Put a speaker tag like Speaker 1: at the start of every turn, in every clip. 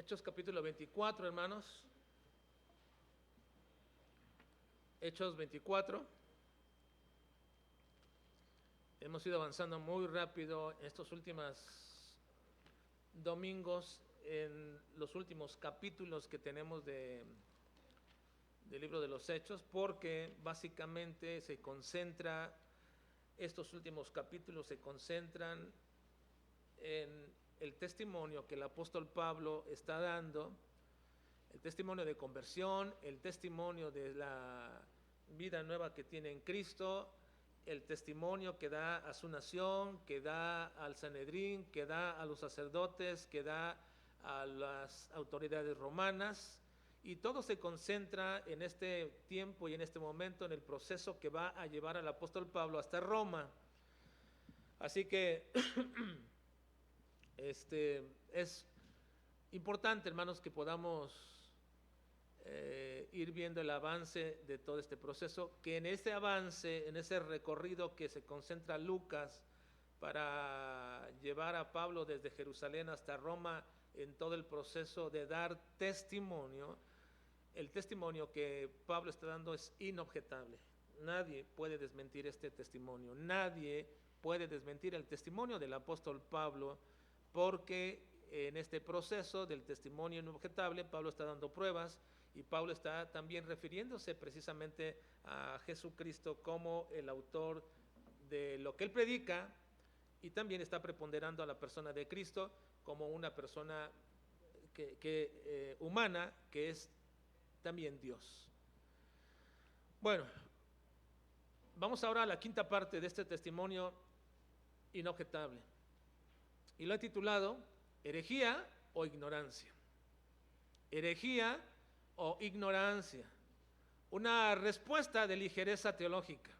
Speaker 1: Hechos capítulo 24, hermanos. Hechos 24. Hemos ido avanzando muy rápido en estos últimos domingos, en los últimos capítulos que tenemos del libro de los Hechos, porque básicamente estos últimos capítulos se concentran en el testimonio que el apóstol Pablo está dando, el testimonio de conversión, el testimonio de la vida nueva que tiene en Cristo, el testimonio que da a su nación, que da al Sanedrín, que da a los sacerdotes, que da a las autoridades romanas, y todo se concentra en este tiempo y en este momento en el proceso que va a llevar al apóstol Pablo hasta Roma. Así que es importante, hermanos, que podamos ir viendo el avance de todo este proceso, que en ese avance, en ese recorrido que se concentra Lucas para llevar a Pablo desde Jerusalén hasta Roma, en todo el proceso de dar testimonio, el testimonio que Pablo está dando es inobjetable. Nadie puede desmentir este testimonio, nadie puede desmentir el testimonio del apóstol Pablo, porque en este proceso del testimonio inobjetable Pablo está dando pruebas, y Pablo está también refiriéndose precisamente a Jesucristo como el autor de lo que él predica, y también está preponderando a la persona de Cristo como una persona humana, que es también Dios. Bueno, vamos ahora a la quinta parte de este testimonio inobjetable, y lo he titulado herejía o ignorancia. Herejía o ignorancia, una respuesta de ligereza teológica.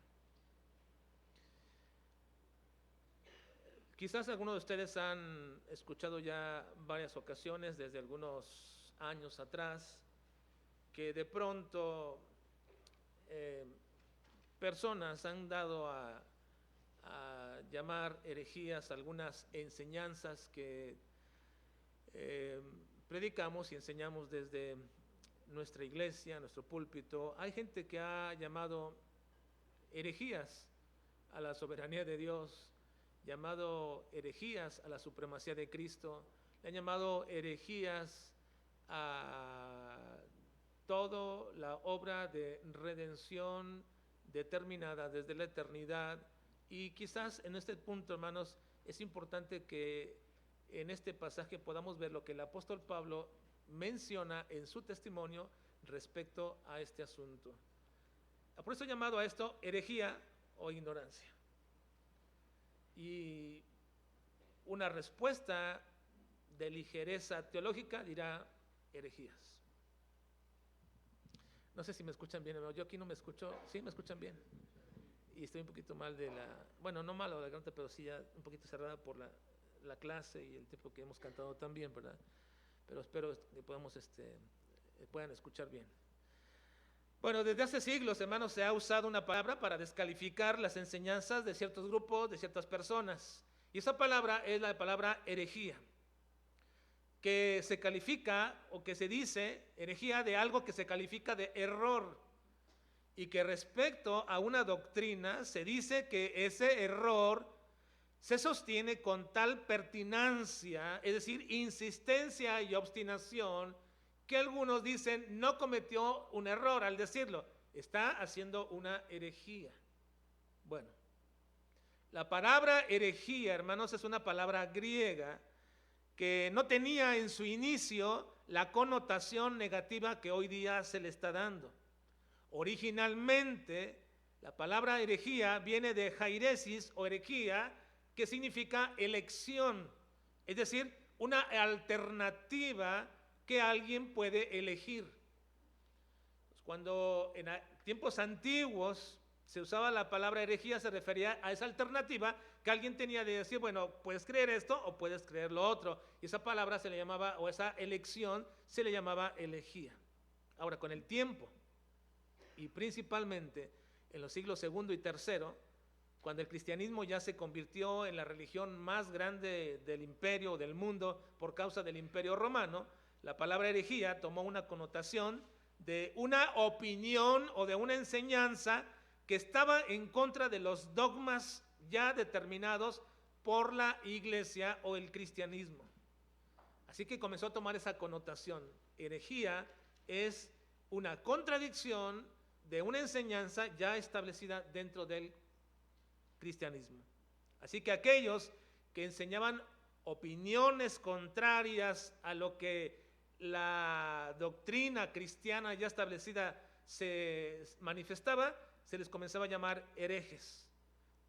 Speaker 1: Quizás algunos de ustedes han escuchado ya varias ocasiones desde algunos años atrás que de pronto personas han dado a llamar herejías algunas enseñanzas que predicamos y enseñamos desde nuestra iglesia, nuestro púlpito. Hay gente que ha llamado herejías a la soberanía de Dios, llamado herejías a la supremacía de Cristo, le han llamado herejías a toda la obra de redención determinada desde la eternidad. Y quizás en este punto, hermanos, es importante que en este pasaje podamos ver lo que el apóstol Pablo menciona en su testimonio respecto a este asunto. Por eso he llamado a esto herejía o ignorancia. Y una respuesta de ligereza teológica dirá herejías. No sé si me escuchan bien, yo aquí no me escucho. ¿Sí me escuchan bien? Y estoy un poquito mal no malo de la garganta, pero sí ya un poquito cerrada por la clase y el tiempo que hemos cantado también, ¿verdad? Pero espero que puedan escuchar bien. Bueno, desde hace siglos, hermanos, se ha usado una palabra para descalificar las enseñanzas de ciertos grupos, de ciertas personas. Y esa palabra es la palabra herejía, que se califica o que se dice herejía de algo que se califica de error, y que respecto a una doctrina se dice que ese error se sostiene con tal pertinacia, es decir, insistencia y obstinación, que algunos dicen no cometió un error al decirlo, está haciendo una herejía. Bueno, la palabra herejía, hermanos, es una palabra griega que no tenía en su inicio la connotación negativa que hoy día se le está dando. Originalmente, la palabra herejía viene de jairesis o herejía, que significa elección, es decir, una alternativa que alguien puede elegir. Cuando en tiempos antiguos se usaba la palabra herejía, se refería a esa alternativa que alguien tenía de decir, bueno, puedes creer esto o puedes creer lo otro, y esa palabra se le llamaba, o esa elección se le llamaba herejía. Ahora, con el tiempo, y principalmente en los siglos segundo y tercero, cuando el cristianismo ya se convirtió en la religión más grande del imperio, del mundo, por causa del imperio romano, la palabra herejía tomó una connotación de una opinión o de una enseñanza que estaba en contra de los dogmas ya determinados por la iglesia o el cristianismo. Así que comenzó a tomar esa connotación. Herejía es una contradicción de una enseñanza ya establecida dentro del cristianismo. Así que aquellos que enseñaban opiniones contrarias a lo que la doctrina cristiana ya establecida se manifestaba, se les comenzaba a llamar herejes.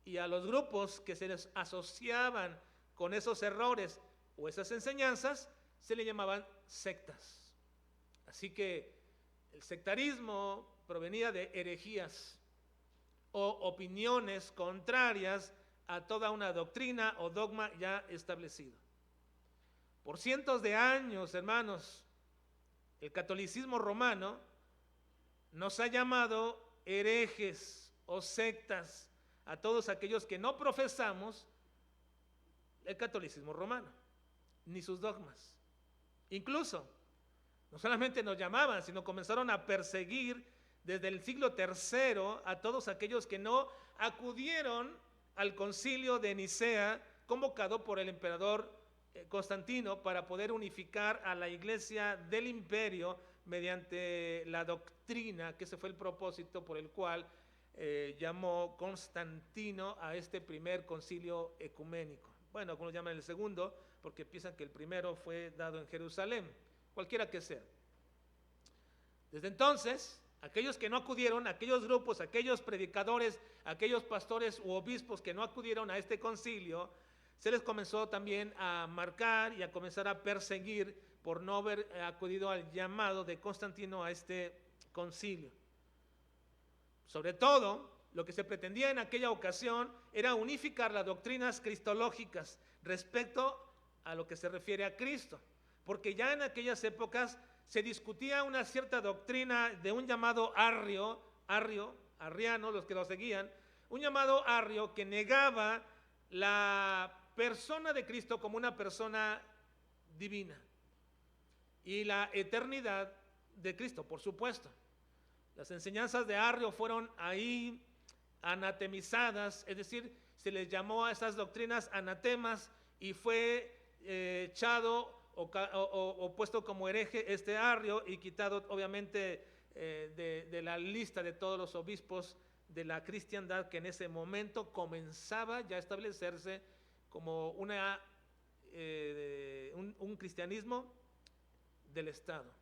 Speaker 1: Y a los grupos que se les asociaban con esos errores o esas enseñanzas, se le llamaban sectas. Así que el sectarismo provenía de herejías o opiniones contrarias a toda una doctrina o dogma ya establecido. Por cientos de años, hermanos, el catolicismo romano nos ha llamado herejes o sectas a todos aquellos que no profesamos el catolicismo romano, ni sus dogmas. Incluso, no solamente nos llamaban, sino comenzaron a perseguir desde el siglo III a todos aquellos que no acudieron al concilio de Nicea, convocado por el emperador Constantino para poder unificar a la iglesia del imperio mediante la doctrina, que ese fue el propósito por el cual llamó Constantino a este primer concilio ecuménico. Bueno, algunos llaman el segundo porque piensan que el primero fue dado en Jerusalén, cualquiera que sea. Desde entonces, aquellos que no acudieron, aquellos grupos, aquellos predicadores, aquellos pastores u obispos que no acudieron a este concilio, se les comenzó también a marcar y a comenzar a perseguir por no haber acudido al llamado de Constantino a este concilio. Sobre todo, lo que se pretendía en aquella ocasión era unificar las doctrinas cristológicas respecto a lo que se refiere a Cristo, porque ya en aquellas épocas se discutía una cierta doctrina de un llamado arriano, los que lo seguían, un llamado arrio que negaba la persona de Cristo como una persona divina y la eternidad de Cristo, por supuesto. Las enseñanzas de Arrio fueron ahí anatemizadas, es decir, se les llamó a esas doctrinas anatemas y fue echado o puesto como hereje este Arrio y quitado obviamente de la lista de todos los obispos de la cristiandad que en ese momento comenzaba ya a establecerse como un cristianismo del Estado.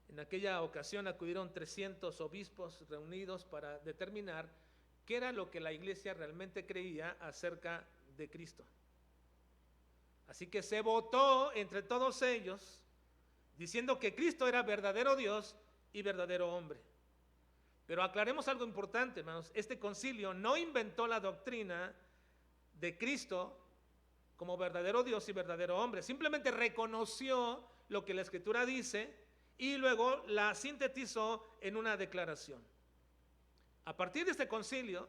Speaker 1: En aquella ocasión acudieron 300 obispos reunidos para determinar qué era lo que la iglesia realmente creía acerca de Cristo. Así que se votó entre todos ellos diciendo que Cristo era verdadero Dios y verdadero hombre. Pero aclaremos algo importante, hermanos. Este concilio no inventó la doctrina de Cristo como verdadero Dios y verdadero hombre. Simplemente reconoció lo que la Escritura dice y luego la sintetizó en una declaración. A partir de este concilio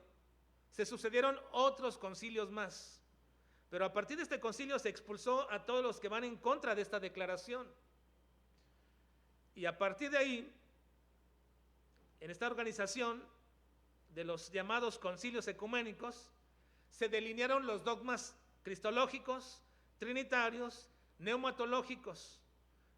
Speaker 1: se sucedieron otros concilios más, pero a partir de este concilio se expulsó a todos los que van en contra de esta declaración. Y a partir de ahí, en esta organización de los llamados concilios ecuménicos, se delinearon los dogmas cristológicos, trinitarios, neumatológicos,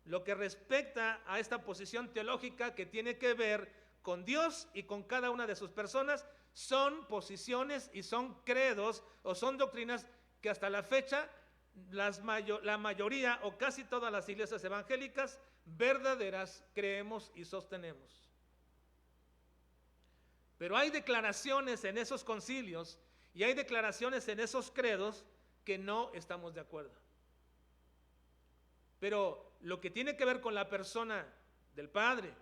Speaker 1: lo que respecta a esta posición teológica que tiene que ver con Dios y con cada una de sus personas. Son posiciones y son credos o son doctrinas que hasta la fecha la mayoría o casi todas las iglesias evangélicas verdaderas creemos y sostenemos. Pero hay declaraciones en esos concilios y hay declaraciones en esos credos que no estamos de acuerdo. Pero lo que tiene que ver con la persona del Padre,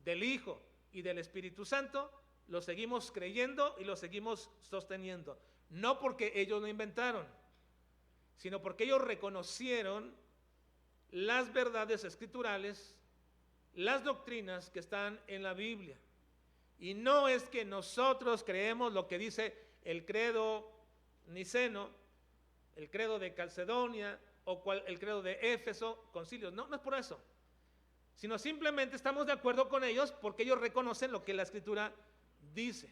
Speaker 1: del Hijo y del Espíritu Santo, lo seguimos creyendo y lo seguimos sosteniendo. No porque ellos lo inventaron, sino porque ellos reconocieron las verdades escriturales, las doctrinas que están en la Biblia. Y no es que nosotros creemos lo que dice el credo niceno, el credo de Calcedonia o el credo de Éfeso, concilios. No, no es por eso, sino simplemente estamos de acuerdo con ellos porque ellos reconocen lo que la Escritura dice.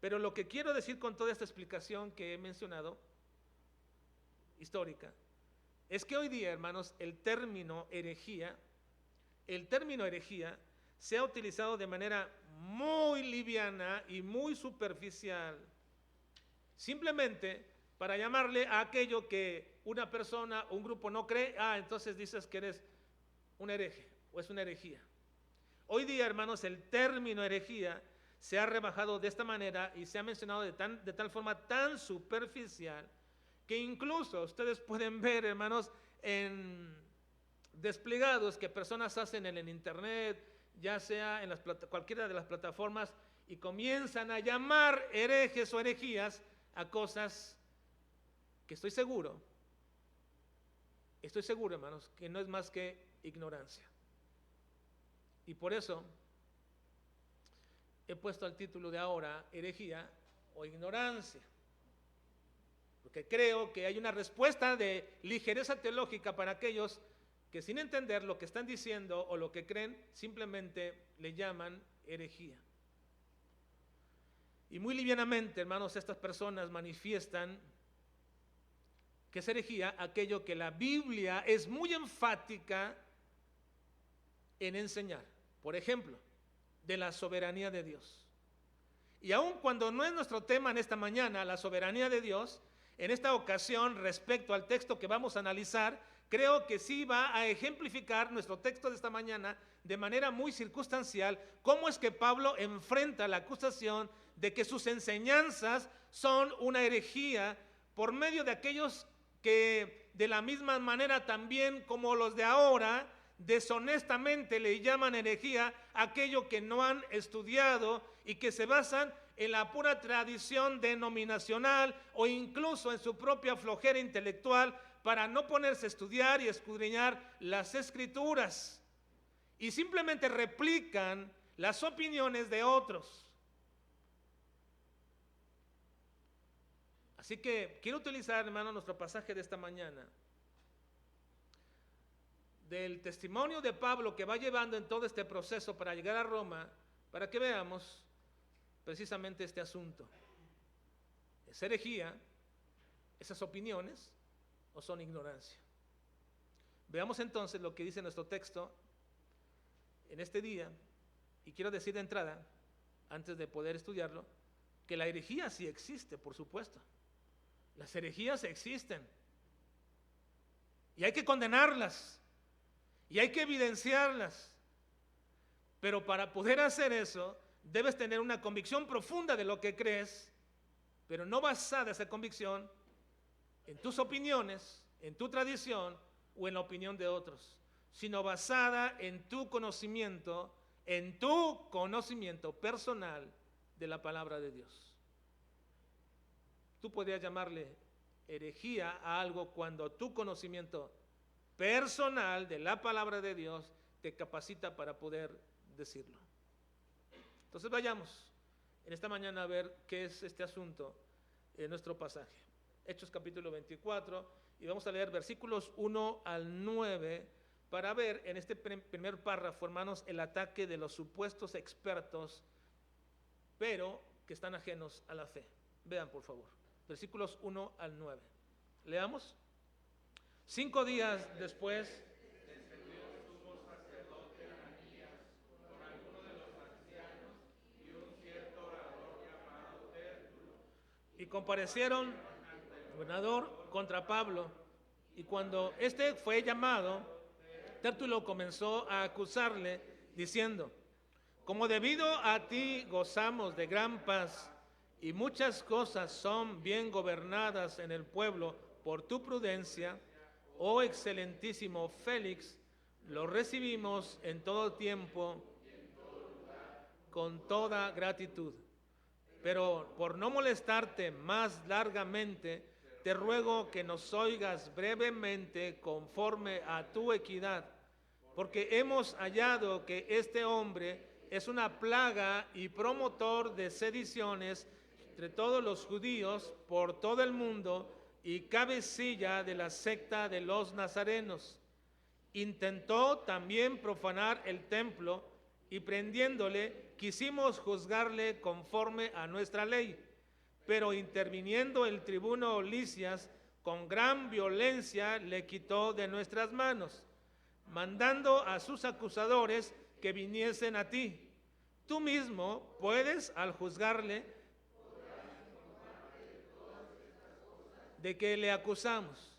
Speaker 1: Pero lo que quiero decir con toda esta explicación que he mencionado, histórica, es que hoy día, hermanos, el término herejía se ha utilizado de manera muy liviana y muy superficial, simplemente para llamarle a aquello que una persona o un grupo no cree. Entonces dices que eres un hereje o es una herejía. Hoy día, hermanos, el término herejía se ha rebajado de esta manera y se ha mencionado de tal forma tan superficial que incluso ustedes pueden ver, hermanos, en desplegados que personas hacen en el internet, ya sea en cualquiera de las plataformas, y comienzan a llamar herejes o herejías a cosas que estoy seguro, hermanos, que no es más que ignorancia. Y por eso he puesto al título de ahora herejía o ignorancia, porque creo que hay una respuesta de ligereza teológica para aquellos que sin entender lo que están diciendo o lo que creen, simplemente le llaman herejía. Y muy livianamente, hermanos, estas personas manifiestan que es herejía aquello que la Biblia es muy enfática en enseñar. Por ejemplo, de la soberanía de Dios. Y aun cuando no es nuestro tema en esta mañana, la soberanía de Dios, en esta ocasión, respecto al texto que vamos a analizar, creo que sí va a ejemplificar nuestro texto de esta mañana de manera muy circunstancial cómo es que Pablo enfrenta la acusación de que sus enseñanzas son una herejía por medio de aquellos que de la misma manera también como los de ahora deshonestamente le llaman herejía aquello que no han estudiado y que se basan en la pura tradición denominacional o incluso en su propia flojera intelectual para no ponerse a estudiar y escudriñar las Escrituras y simplemente replican las opiniones de otros. Así que quiero utilizar, hermano, nuestro pasaje de esta mañana del testimonio de Pablo que va llevando en todo este proceso para llegar a Roma, para que veamos precisamente este asunto. ¿Es herejía esas opiniones o son ignorancia? Veamos entonces lo que dice nuestro texto en este día, y quiero decir de entrada, antes de poder estudiarlo, que la herejía sí existe, por supuesto. Las herejías existen y hay que condenarlas y hay que evidenciarlas, pero para poder hacer eso debes tener una convicción profunda de lo que crees, pero no basada esa convicción en tus opiniones, en tu tradición o en la opinión de otros, sino basada en tu conocimiento personal de la palabra de Dios. Tú podrías llamarle herejía a algo cuando tu conocimiento personal de la palabra de Dios te capacita para poder decirlo. Entonces vayamos en esta mañana a ver qué es este asunto en nuestro pasaje. Hechos capítulo 24, y vamos a leer versículos 1 al 9 para ver en este primer párrafo, hermanos, el ataque de los supuestos expertos, pero que están ajenos a la fe. Vean, por favor, versículos 1 al 9. Leamos. 5 días después, y comparecieron el gobernador contra Pablo, y cuando éste fue llamado, Tértulo comenzó a acusarle, diciendo: como debido a ti gozamos de gran paz, y muchas cosas son bien gobernadas en el pueblo por tu prudencia, oh excelentísimo Félix, lo recibimos en todo tiempo con toda gratitud. Pero por no molestarte más largamente, te ruego que nos oigas brevemente conforme a tu equidad, porque hemos hallado que este hombre es una plaga y promotor de sediciones entre todos los judíos por todo el mundo, y cabecilla de la secta de los nazarenos. Intentó también profanar el templo y prendiéndole quisimos juzgarle conforme a nuestra ley, pero interviniendo el tribuno Lisias con gran violencia le quitó de nuestras manos, mandando a sus acusadores que viniesen a ti. Tú mismo puedes, al juzgarle, de que le acusamos.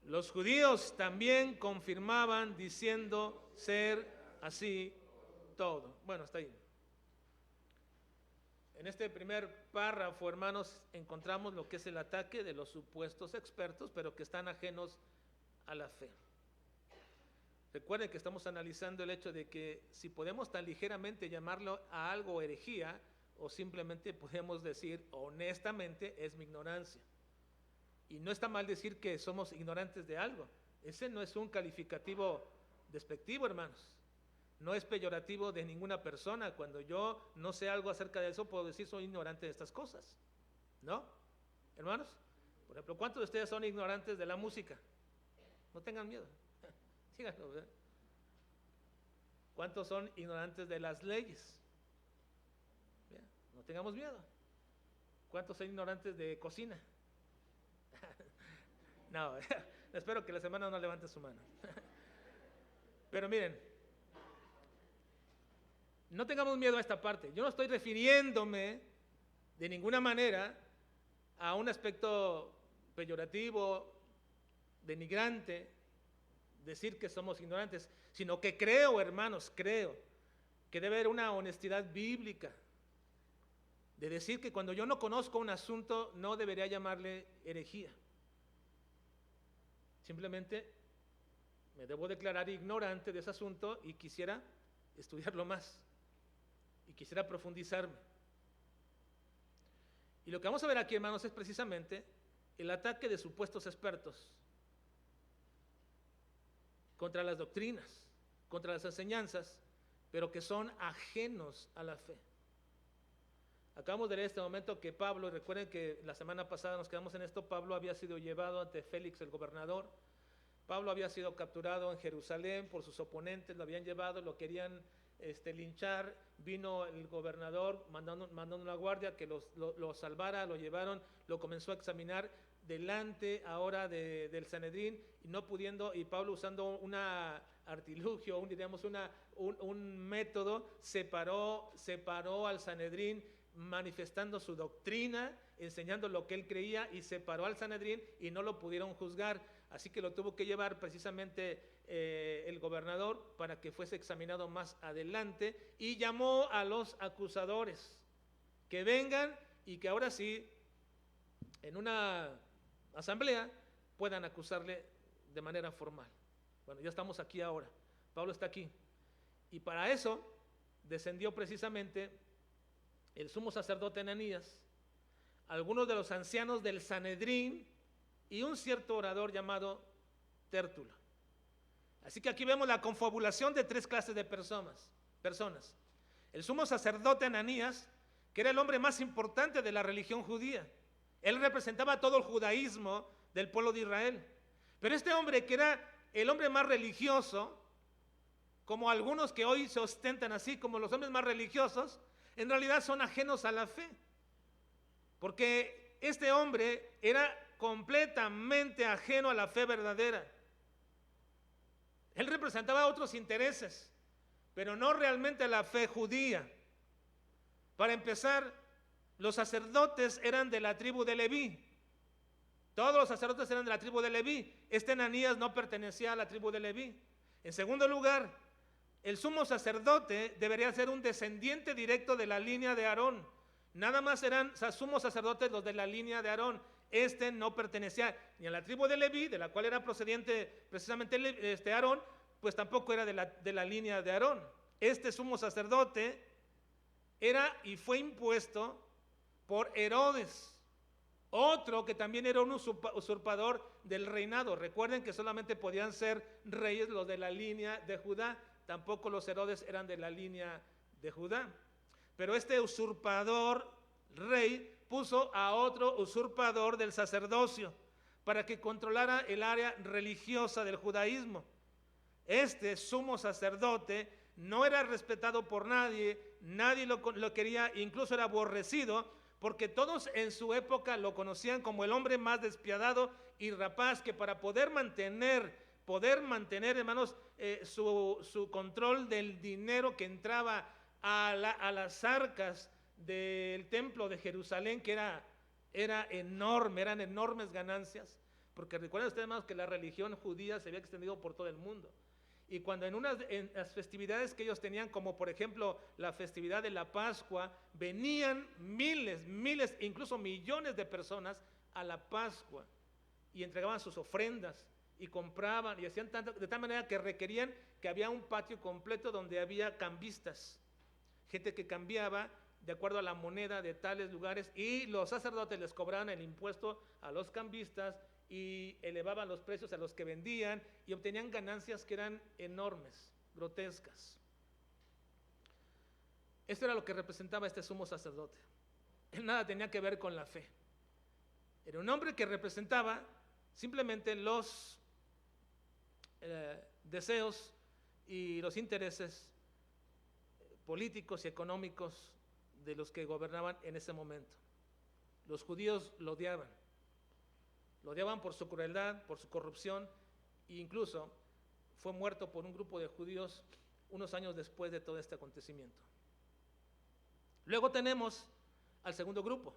Speaker 1: Los judíos también confirmaban diciendo ser así todo. Bueno, hasta ahí. En este primer párrafo, hermanos, encontramos lo que es el ataque de los supuestos expertos, pero que están ajenos a la fe. Recuerden que estamos analizando el hecho de que si podemos tan ligeramente llamarlo a algo herejía, o simplemente podemos decir honestamente es mi ignorancia. Y no está mal decir que somos ignorantes de algo. Ese no es un calificativo despectivo, hermanos. No es peyorativo de ninguna persona. Cuando yo no sé algo acerca de eso, puedo decir soy ignorante de estas cosas. ¿No? Hermanos, por ejemplo, ¿cuántos de ustedes son ignorantes de la música? No tengan miedo. Díganlo, ¿verdad? ¿Cuántos son ignorantes de las leyes? Bien, no tengamos miedo. ¿Cuántos son ignorantes de cocina? No, espero que la semana no levante su mano. Pero miren, no tengamos miedo a esta parte. Yo no estoy refiriéndome de ninguna manera a un aspecto peyorativo, denigrante, decir que somos ignorantes, sino que creo, hermanos, creo que debe haber una honestidad bíblica de decir que cuando yo no conozco un asunto no debería llamarle herejía. Simplemente me debo declarar ignorante de ese asunto y quisiera estudiarlo más y quisiera profundizarme. Y lo que vamos a ver aquí, hermanos, es precisamente el ataque de supuestos expertos contra las doctrinas, contra las enseñanzas, pero que son ajenos a la fe. Acabamos de leer este momento que Pablo, recuerden que la semana pasada nos quedamos en esto, Pablo había sido llevado ante Félix el gobernador, Pablo había sido capturado en Jerusalén por sus oponentes, lo habían llevado, lo querían linchar, vino el gobernador mandando una guardia que lo salvara, lo llevaron, lo comenzó a examinar delante ahora del Sanedrín y no pudiendo, y Pablo usando una artilugio, diríamos un método, separó al Sanedrín manifestando su doctrina, enseñando lo que él creía y separó al Sanedrín y no lo pudieron juzgar, así que lo tuvo que llevar precisamente el gobernador para que fuese examinado más adelante y llamó a los acusadores que vengan y que ahora sí en una asamblea puedan acusarle de manera formal. Bueno, ya estamos aquí ahora, Pablo está aquí y para eso descendió precisamente el sumo sacerdote Ananías, algunos de los ancianos del Sanedrín y un cierto orador llamado Tértulo. Así que aquí vemos la confabulación de tres clases de personas. El sumo sacerdote Ananías, que era el hombre más importante de la religión judía. Él representaba todo el judaísmo del pueblo de Israel. Pero este hombre, que era el hombre más religioso, como algunos que hoy se ostentan así como los hombres más religiosos, en realidad son ajenos a la fe. Porque este hombre era completamente ajeno a la fe verdadera. Él representaba otros intereses, pero no realmente la fe judía. Para empezar, los sacerdotes eran de la tribu de Leví. Todos los sacerdotes eran de la tribu de Leví. Este Ananías no pertenecía a la tribu de Leví. En segundo lugar, el sumo sacerdote debería ser un descendiente directo de la línea de Aarón. Nada más eran sumos sacerdotes los de la línea de Aarón. Este no pertenecía ni a la tribu de Leví, de la cual era procediente precisamente Aarón, pues tampoco era de la línea de Aarón. Este sumo sacerdote era y fue impuesto por Herodes, otro que también era un usurpador del reinado. Recuerden que solamente podían ser reyes los de la línea de Judá, tampoco los Herodes eran de la línea de Judá. Pero este usurpador rey puso a otro usurpador del sacerdocio para que controlara el área religiosa del judaísmo. Este sumo sacerdote no era respetado por nadie, nadie lo quería, incluso era aborrecido, porque todos en su época lo conocían como el hombre más despiadado y rapaz, que para poder mantener, hermanos, su control del dinero que entraba a las arcas del templo de Jerusalén, que era enorme, eran enormes ganancias, porque recuerden ustedes, hermanos, que la religión judía se había extendido por todo el mundo. Y cuando en las festividades que ellos tenían, como por ejemplo la festividad de la Pascua, venían miles, incluso millones de personas a la Pascua y entregaban sus ofrendas y compraban y hacían de tal manera que requerían que había un patio completo donde había cambistas, gente que cambiaba de acuerdo a la moneda de tales lugares, y los sacerdotes les cobraban el impuesto a los cambistas y elevaban los precios a los que vendían y obtenían ganancias que eran enormes, grotescas. Esto era lo que representaba este sumo sacerdote. Él nada tenía que ver con la fe. Era un hombre que representaba simplemente los deseos y los intereses políticos y económicos de los que gobernaban en ese momento. Los judíos lo odiaban por su crueldad, por su corrupción, e incluso fue muerto por un grupo de judíos unos años después de todo este acontecimiento. Luego tenemos al segundo grupo,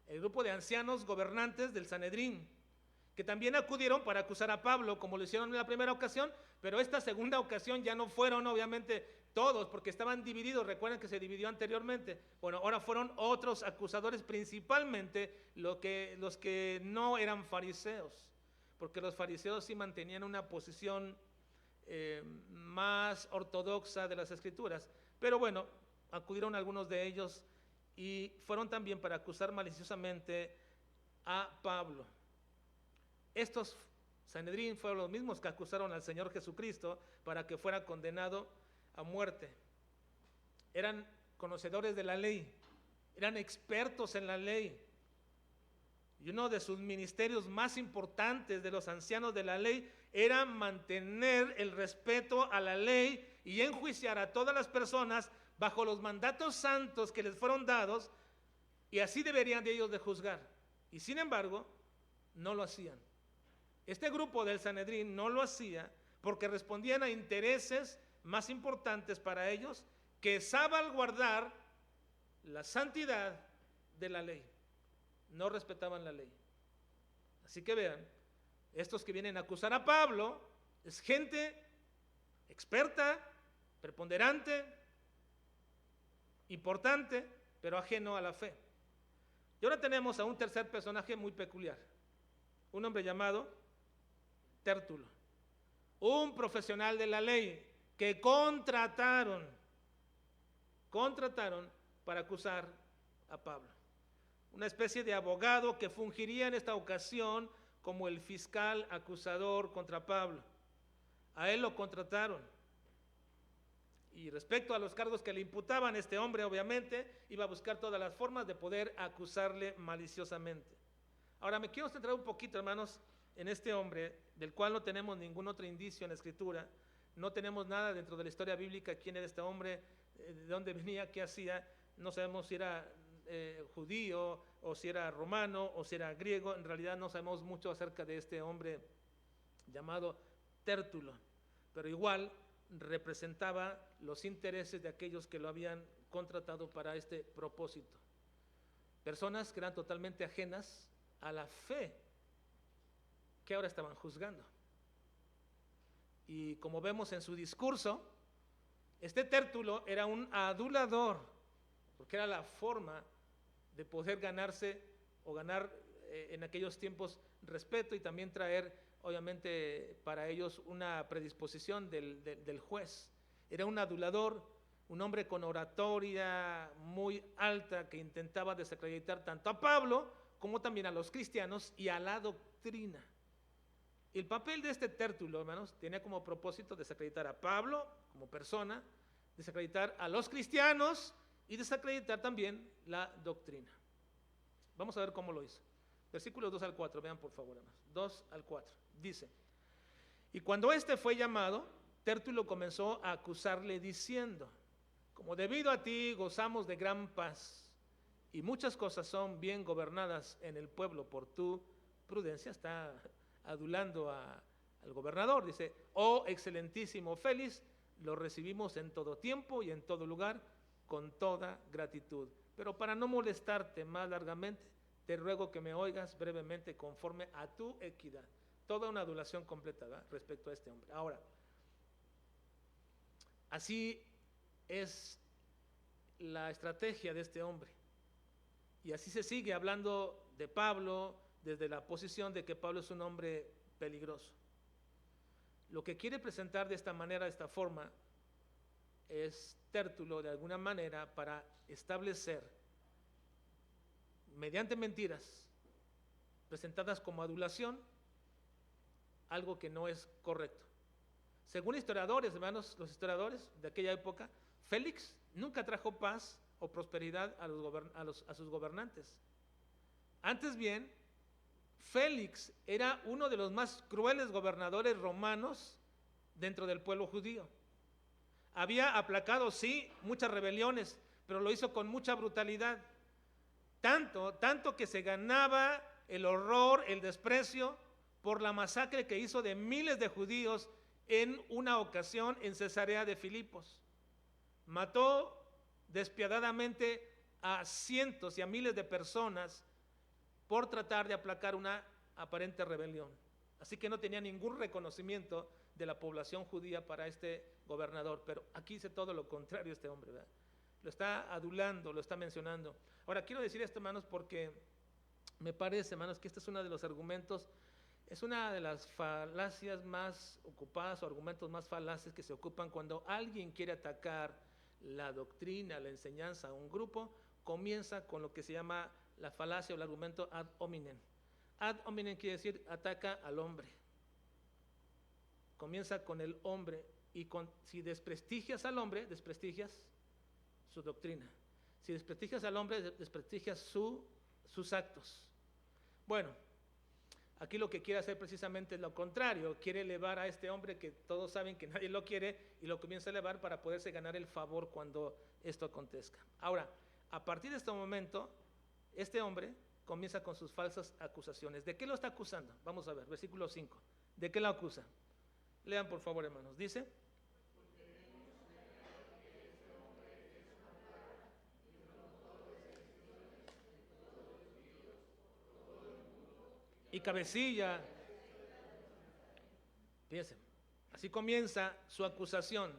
Speaker 1: el grupo de ancianos gobernantes del Sanedrín, que también acudieron para acusar a Pablo, como lo hicieron en la primera ocasión, pero esta segunda ocasión ya no fueron obviamente todos, porque estaban divididos. Recuerden que se dividió anteriormente. Bueno, ahora fueron otros acusadores, principalmente los que no eran fariseos, porque los fariseos sí mantenían una posición más ortodoxa de las Escrituras. Pero bueno, acudieron algunos de ellos y fueron también para acusar maliciosamente a Pablo. Estos Sanedrín fueron los mismos que acusaron al Señor Jesucristo para que fuera condenado a muerte. Eran conocedores de la ley, eran expertos en la ley, y uno de sus ministerios más importantes de los ancianos de la ley era mantener el respeto a la ley y enjuiciar a todas las personas bajo los mandatos santos que les fueron dados, y así deberían de ellos de juzgar. Y sin embargo, no lo hacían. Este grupo del Sanedrín no lo hacía porque respondían a intereses más importantes para ellos que salvaguardar la santidad de la ley. No respetaban la ley. Así que vean, estos que vienen a acusar a Pablo es gente experta, preponderante, importante, pero ajeno a la fe. Y ahora tenemos a un tercer personaje muy peculiar, un hombre llamado Tértulo, un profesional de la ley que contrataron para acusar a Pablo. Una especie de abogado que fungiría en esta ocasión como el fiscal acusador contra Pablo. A él lo contrataron. Y respecto a los cargos que le imputaban, este hombre obviamente iba a buscar todas las formas de poder acusarle maliciosamente. Ahora me quiero centrar un poquito, hermanos, en este hombre, del cual no tenemos ningún otro indicio en la Escritura. No tenemos nada dentro de la historia bíblica, quién era este hombre, de dónde venía, qué hacía. No sabemos si era judío, o si era romano, o si era griego. En realidad no sabemos mucho acerca de este hombre llamado Tértulo, pero igual representaba los intereses de aquellos que lo habían contratado para este propósito. Personas que eran totalmente ajenas a la fe que ahora estaban juzgando. Y como vemos en su discurso, este Tértulo era un adulador, porque era la forma de poder ganarse o ganar en aquellos tiempos respeto, y también traer obviamente para ellos una predisposición del juez. Era un adulador, un hombre con oratoria muy alta que intentaba desacreditar tanto a Pablo como también a los cristianos y a la doctrina. El papel de este Tértulo, hermanos, tenía como propósito desacreditar a Pablo como persona, desacreditar a los cristianos y desacreditar también la doctrina. Vamos a ver cómo lo hizo. Versículos 2 al 4, vean por favor, hermanos. 2 al 4. Dice: y cuando éste fue llamado, Tértulo comenzó a acusarle diciendo: como debido a ti gozamos de gran paz, y muchas cosas son bien gobernadas en el pueblo por tu prudencia. Está adulando al gobernador. Dice: oh excelentísimo Félix, lo recibimos en todo tiempo y en todo lugar con toda gratitud. Pero para no molestarte más largamente, te ruego que me oigas brevemente conforme a tu equidad. Toda una adulación completa, ¿verdad?, respecto a este hombre. Ahora, así es la estrategia de este hombre. Y así se sigue hablando de Pablo desde la posición de que Pablo es un hombre peligroso. Lo que quiere presentar de esta manera, de esta forma, es Tértulo de alguna manera para establecer, mediante mentiras presentadas como adulación, algo que no es correcto. Según historiadores, hermanos, los historiadores de aquella época, Félix nunca trajo paz o prosperidad a sus gobernantes. Antes bien, Félix era uno de los más crueles gobernadores romanos dentro del pueblo judío. Había aplacado, sí, muchas rebeliones, pero lo hizo con mucha brutalidad. Tanto que se ganaba el horror, el desprecio por la masacre que hizo de miles de judíos en una ocasión en Cesarea de Filipos. Mató despiadadamente a cientos y a miles de personas por tratar de aplacar una aparente rebelión. Así que no tenía ningún reconocimiento de la población judía para este gobernador. Pero aquí dice todo lo contrario este hombre, ¿verdad? Lo está adulando, lo está mencionando. Ahora, quiero decir esto, hermanos, porque me parece, hermanos, que este es uno de los argumentos, es una de las falacias más ocupadas o argumentos más falaces que se ocupan cuando alguien quiere atacar la doctrina, la enseñanza a un grupo. Comienza con lo que se llama la falacia o el argumento ad hominem. Ad hominem quiere decir ataca al hombre. Comienza con el hombre y si desprestigias al hombre, desprestigias su doctrina. Si desprestigias al hombre, desprestigias sus actos. Bueno, aquí lo que quiere hacer precisamente es lo contrario. Quiere elevar a este hombre que todos saben que nadie lo quiere y lo comienza a elevar para poderse ganar el favor cuando esto acontezca. Ahora, a partir de este momento, este hombre comienza con sus falsas acusaciones. ¿De qué lo está acusando? Vamos a ver, versículo 5. ¿De qué lo acusa? Lean por favor, hermanos. Dice: y cabecilla. Fíjense, así comienza su acusación.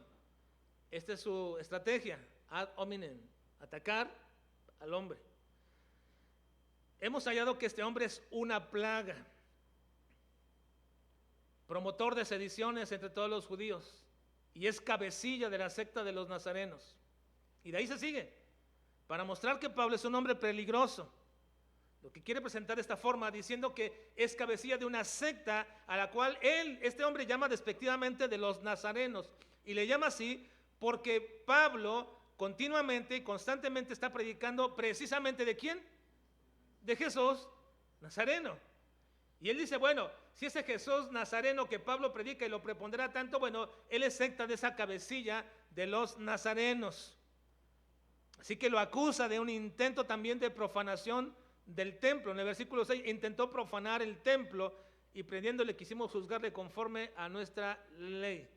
Speaker 1: Esta es su estrategia, ad hominem, atacar al hombre. Hemos hallado que este hombre es una plaga, promotor de sediciones entre todos los judíos, y es cabecilla de la secta de los nazarenos. Y de ahí se sigue, para mostrar que Pablo es un hombre peligroso. Lo que quiere presentar de esta forma, diciendo que es cabecilla de una secta a la cual este hombre llama despectivamente de los nazarenos. Y le llama así porque Pablo continuamente y constantemente está predicando precisamente ¿de quién? De Jesús Nazareno. Y él dice, bueno, si ese Jesús Nazareno que Pablo predica y lo prepondera tanto, bueno, él es secta de esa cabecilla de los nazarenos. Así que lo acusa de un intento también de profanación del templo. En el versículo 6 intentó profanar el templo y prendiéndole quisimos juzgarle conforme a nuestra ley.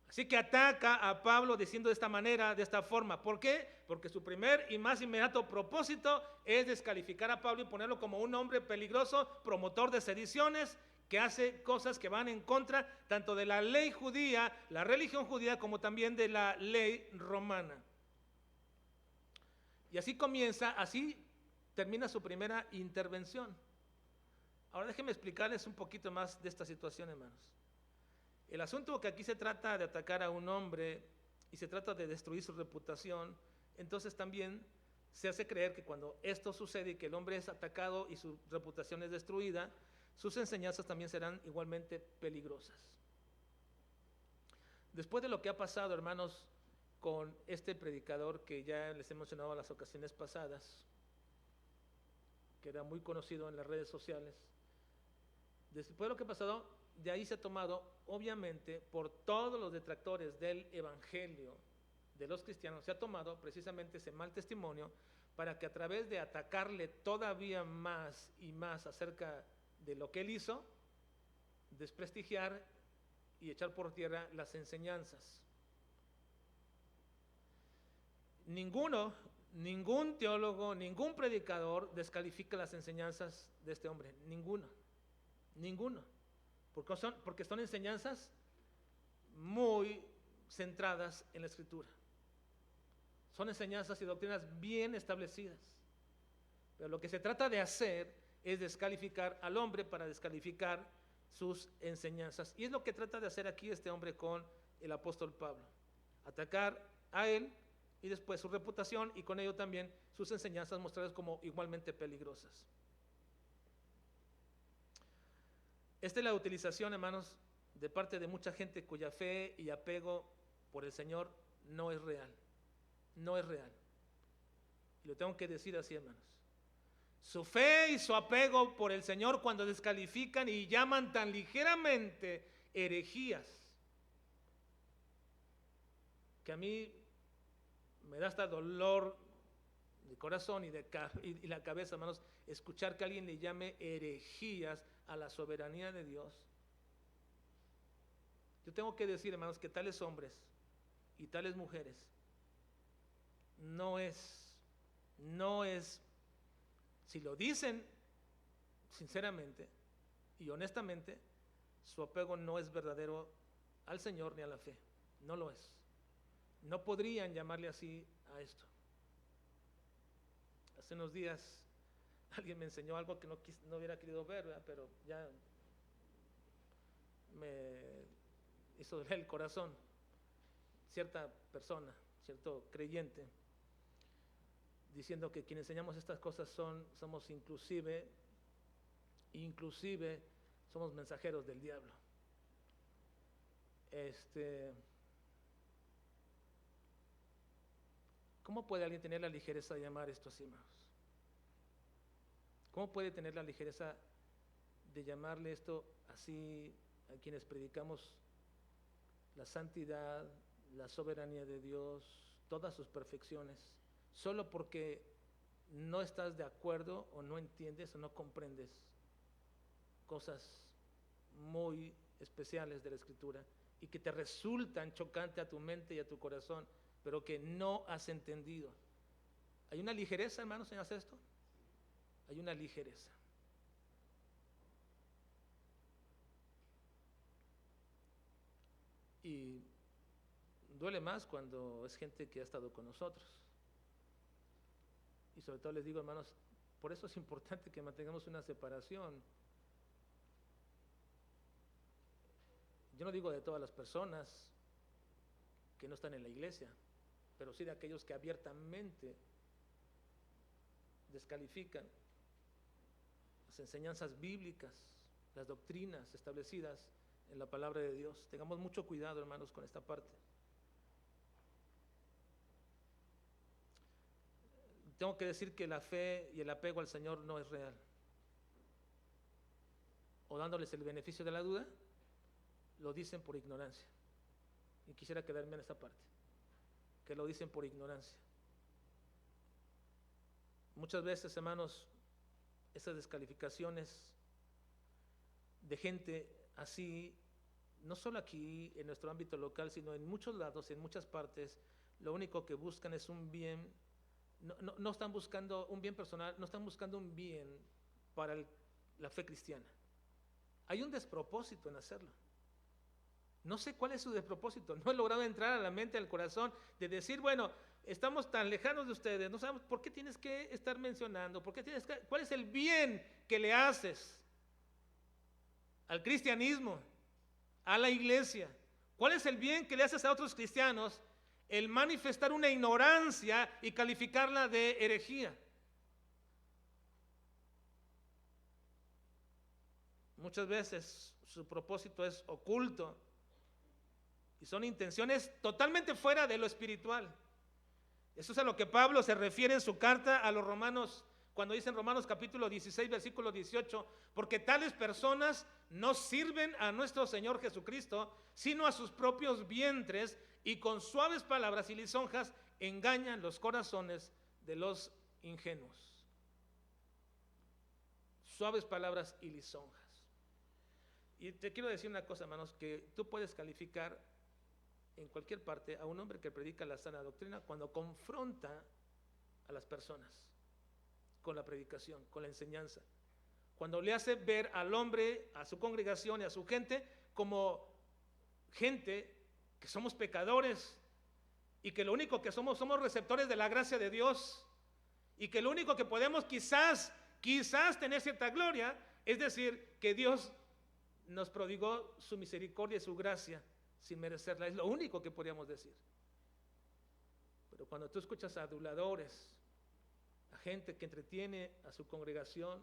Speaker 1: Así que ataca a Pablo diciendo de esta manera, de esta forma. ¿Por qué? Porque su primer y más inmediato propósito es descalificar a Pablo y ponerlo como un hombre peligroso, promotor de sediciones, que hace cosas que van en contra tanto de la ley judía, la religión judía, como también de la ley romana. Y así comienza, así termina su primera intervención. Ahora déjenme explicarles un poquito más de esta situación, hermanos. El asunto que aquí se trata de atacar a un hombre y se trata de destruir su reputación, entonces también se hace creer que cuando esto sucede y que el hombre es atacado y su reputación es destruida, sus enseñanzas también serán igualmente peligrosas. Después de lo que ha pasado, hermanos, con este predicador que ya les he mencionado en las ocasiones pasadas, que era muy conocido en las redes sociales. Después de lo que ha pasado, de ahí se ha tomado, obviamente, por todos los detractores del evangelio de los cristianos, se ha tomado precisamente ese mal testimonio para que a través de atacarle todavía más y más acerca de lo que él hizo, desprestigiar y echar por tierra las enseñanzas. Ningún teólogo, ningún predicador descalifica las enseñanzas de este hombre, ninguno, porque son enseñanzas muy centradas en la Escritura. Son enseñanzas y doctrinas bien establecidas. Pero lo que se trata de hacer es descalificar al hombre para descalificar sus enseñanzas. Y es lo que trata de hacer aquí este hombre con el apóstol Pablo. Atacar a él y después su reputación y con ello también sus enseñanzas mostrarlas como igualmente peligrosas. Esta es la utilización, hermanos, de parte de mucha gente cuya fe y apego por el Señor no es real. No es real. Y lo tengo que decir así, hermanos. Su fe y su apego por el Señor cuando descalifican y llaman tan ligeramente herejías, que a mí me da hasta dolor de corazón y la cabeza, hermanos, escuchar que alguien le llame herejías a la soberanía de Dios. Yo tengo que decir, hermanos, que tales hombres y tales mujeres no es, si lo dicen sinceramente y honestamente, su apego no es verdadero al Señor ni a la fe, no lo es. No podrían llamarle así a esto. Hace unos días alguien me enseñó algo que no hubiera querido ver, ¿verdad? Pero ya me hizo doler el corazón. Cierta persona, cierto creyente, diciendo que quienes enseñamos estas cosas somos inclusive somos mensajeros del diablo. ¿Cómo puede alguien tener la ligereza de llamar esto así, hermanos? ¿Cómo puede tener la ligereza de llamarle esto así a quienes predicamos la santidad, la soberanía de Dios, todas sus perfecciones, solo porque no estás de acuerdo o no entiendes o no comprendes cosas muy especiales de la Escritura y que te resultan chocantes a tu mente y a tu corazón, pero que no has entendido? ¿Hay una ligereza, hermanos, en hacer esto? Hay una ligereza. Y duele más cuando es gente que ha estado con nosotros. Y sobre todo les digo, hermanos, por eso es importante que mantengamos una separación. Yo no digo de todas las personas que no están en la iglesia, pero sí de aquellos que abiertamente descalifican las enseñanzas bíblicas, las doctrinas establecidas en la palabra de Dios. Tengamos mucho cuidado, hermanos, con esta parte. Tengo que decir que la fe y el apego al Señor no es real. O dándoles el beneficio de la duda, lo dicen por ignorancia. Y quisiera quedarme en esta parte, que lo dicen por ignorancia. Muchas veces, hermanos, esas descalificaciones de gente así, no solo aquí en nuestro ámbito local, sino en muchos lados, en muchas partes, lo único que buscan es un bien. No están buscando un bien personal, no están buscando un bien para la fe cristiana. Hay un despropósito en hacerlo. No sé cuál es su despropósito, no he logrado entrar a la mente, al corazón, de decir, bueno, estamos tan lejanos de ustedes, no sabemos por qué tienes que estar mencionando, cuál es el bien que le haces al cristianismo, a la iglesia, cuál es el bien que le haces a otros cristianos, el manifestar una ignorancia y calificarla de herejía. Muchas veces su propósito es oculto y son intenciones totalmente fuera de lo espiritual. Eso es a lo que Pablo se refiere en su carta a los Romanos cuando dice en Romanos capítulo 16, versículo 18, porque tales personas no sirven a nuestro Señor Jesucristo, sino a sus propios vientres, y con suaves palabras y lisonjas engañan los corazones de los ingenuos. Suaves palabras y lisonjas. Y te quiero decir una cosa, hermanos, que tú puedes calificar en cualquier parte a un hombre que predica la sana doctrina cuando confronta a las personas con la predicación, con la enseñanza, cuando le hace ver al hombre, a su congregación y a su gente como gente que somos pecadores y que lo único que somos receptores de la gracia de Dios, y que lo único que podemos quizás tener cierta gloria, es decir, que Dios nos prodigó su misericordia y su gracia sin merecerla. Es lo único que podríamos decir. Pero cuando tú escuchas a aduladores, a gente que entretiene a su congregación,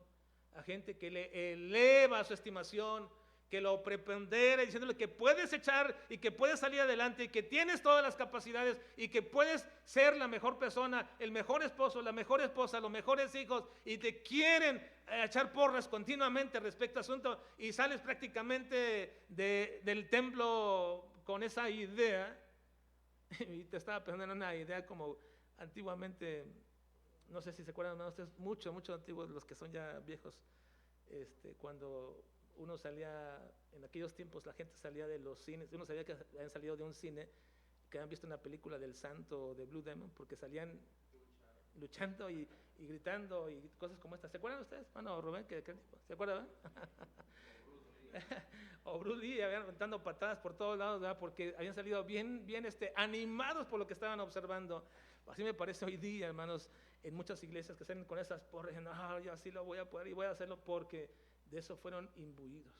Speaker 1: a gente que le eleva su estimación, que lo prepondera diciéndole que puedes echar y que puedes salir adelante y que tienes todas las capacidades y que puedes ser la mejor persona, el mejor esposo, la mejor esposa, los mejores hijos, y te quieren echar porras continuamente respecto a asunto, y sales prácticamente del templo con esa idea. Y te estaba pensando en una idea como antiguamente, no sé si se acuerdan, ¿no? Ustedes mucho antiguos, los que son ya viejos, cuando uno salía, en aquellos tiempos la gente salía de los cines, uno sabía que habían salido de un cine, que habían visto una película del Santo o de Blue Demon, porque salían luchando y gritando y cosas como estas. ¿Se acuerdan ustedes? Bueno, Rubén, ¿qué tipo? ¿Se acuerdan? O Bruce Lee, habían aventando patadas por todos lados, ¿verdad? Porque habían salido bien animados por lo que estaban observando. Así me parece hoy día, hermanos, en muchas iglesias que salen con esas porras, diciendo, yo así lo voy a poder y voy a hacerlo, porque de eso fueron imbuidos.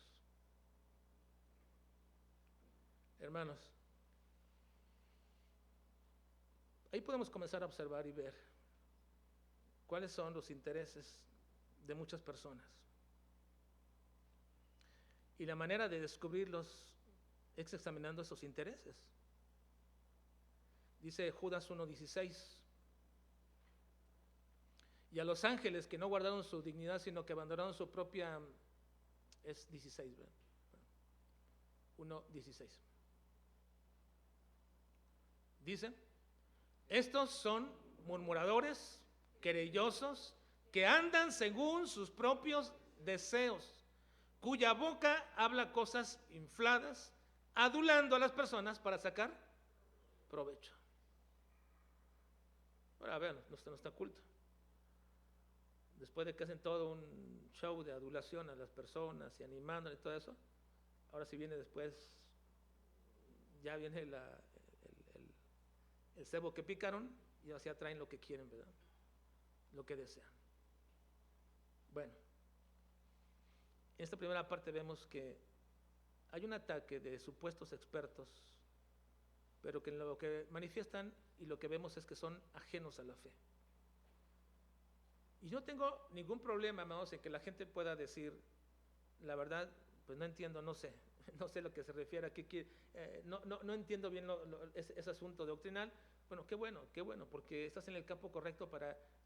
Speaker 1: Hermanos, ahí podemos comenzar a observar y ver cuáles son los intereses de muchas personas. Y la manera de descubrirlos es examinando esos intereses. Dice Judas 1:16, y a los ángeles que no guardaron su dignidad, sino que abandonaron su propia, es 16, ¿verdad? 1:16. Dice, estos son murmuradores, querellosos, que andan según sus propios deseos, cuya boca habla cosas infladas, adulando a las personas para sacar provecho. Ahora vean, no está oculto. Después de que hacen todo un show de adulación a las personas y animándoles y todo eso, ahora si viene después, ya viene el cebo que picaron, y así atraen lo que quieren, ¿verdad? Lo que desean. Bueno, en esta primera parte vemos que hay un ataque de supuestos expertos, pero que lo que manifiestan y lo que vemos es que son ajenos a la fe. Y no tengo ningún problema, hermanos, en que la gente pueda decir, la verdad, pues no entiendo, no sé a lo que se refiere, no entiendo bien ese asunto doctrinal. Bueno, qué bueno, porque estás en el campo correcto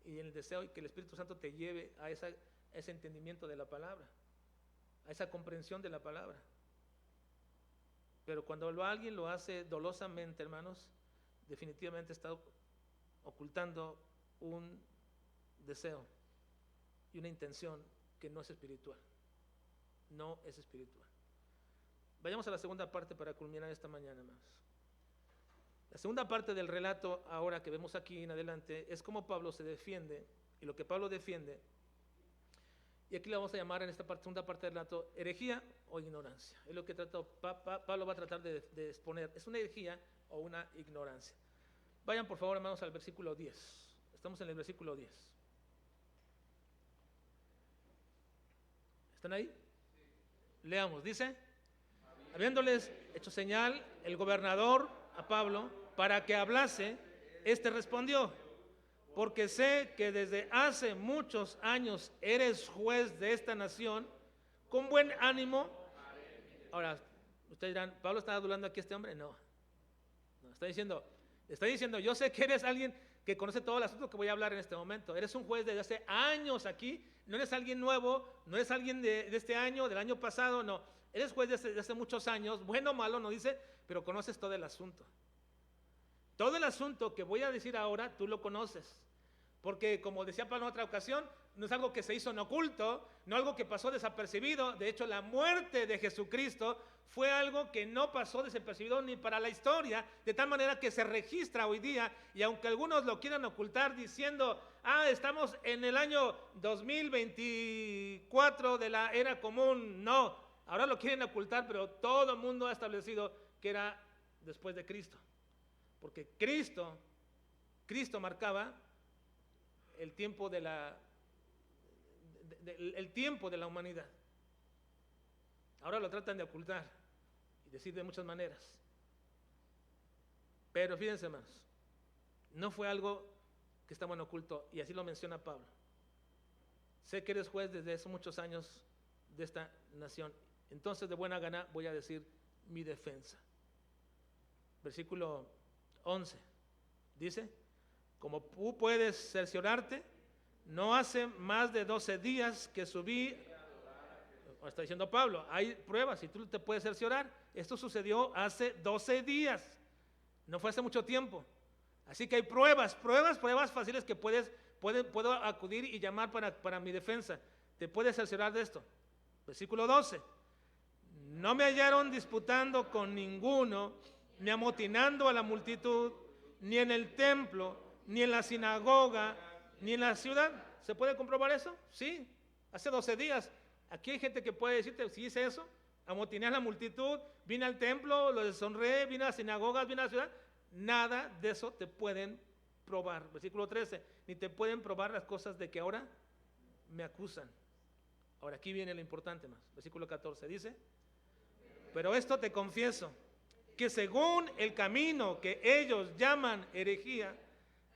Speaker 1: y en el deseo, y que el Espíritu Santo te lleve a ese entendimiento de la palabra, a esa comprensión de la palabra. Pero cuando alguien lo hace dolosamente, hermanos, definitivamente está ocultando un deseo y una intención que no es espiritual. No es espiritual. Vayamos a la segunda parte para culminar esta mañana, hermanos. La segunda parte del relato, ahora que vemos aquí en adelante, es cómo Pablo se defiende, y lo que Pablo defiende, y aquí le vamos a llamar en esta segunda parte del relato herejía o ignorancia. Es lo que Pablo va a tratar de exponer. ¿Es una herejía o una ignorancia? Vayan por favor, hermanos, al versículo 10. Estamos en el versículo 10. ¿Están ahí? Sí. Leamos, dice, habiéndoles hecho señal el gobernador a Pablo para que hablase, este respondió, porque sé que desde hace muchos años eres juez de esta nación, con buen ánimo. Ahora, ustedes dirán, ¿Pablo está adulando aquí a este hombre? No, está diciendo, Está diciendo, yo sé que eres alguien que conoce todo el asunto que voy a hablar en este momento. Eres un juez desde hace años aquí, no eres alguien nuevo, no eres alguien de este año, del año pasado, no. Eres juez de hace muchos años, bueno o malo, no dice, pero conoces todo el asunto. Todo el asunto que voy a decir ahora, tú lo conoces. Porque como decía Pablo en otra ocasión, no es algo que se hizo en oculto, no algo que pasó desapercibido. De hecho, la muerte de Jesucristo fue algo que no pasó desapercibido ni para la historia, de tal manera que se registra hoy día, y aunque algunos lo quieran ocultar diciendo, estamos en el año 2024 de la era común, no, ahora lo quieren ocultar, pero todo el mundo ha establecido que era después de Cristo, porque Cristo marcaba el tiempo de el tiempo de la humanidad. Ahora lo tratan de ocultar y decir de muchas maneras. Pero fíjense, hermanos, no fue algo que estaba en oculto, y así lo menciona Pablo. Sé que eres juez desde hace muchos años de esta nación, entonces de buena gana voy a decir mi defensa. Versículo 11 dice: como tú puedes cerciorarte, no hace más de 12 días que subí. Está diciendo Pablo, hay pruebas y tú te puedes cerciorar. Esto sucedió hace 12 días, no fue hace mucho tiempo. Así que hay pruebas fáciles que puedo acudir y llamar para mi defensa. Te puedes cerciorar de esto. Versículo 12: no me hallaron disputando con ninguno, ni amotinando a la multitud, ni en el templo, ni en la sinagoga, ni en la ciudad. ¿Se puede comprobar eso? Sí, hace 12 días. Aquí hay gente que puede decirte, si hice eso, amotiné a la multitud, vine al templo, lo deshonré, vine a las sinagogas, vine a la ciudad. Nada de eso te pueden probar. Versículo 13, ni te pueden probar las cosas de que ahora me acusan. Ahora aquí viene lo importante más. Versículo 14 dice: pero esto te confieso, que según el camino que ellos llaman herejía,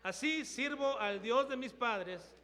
Speaker 1: así sirvo al Dios de mis padres,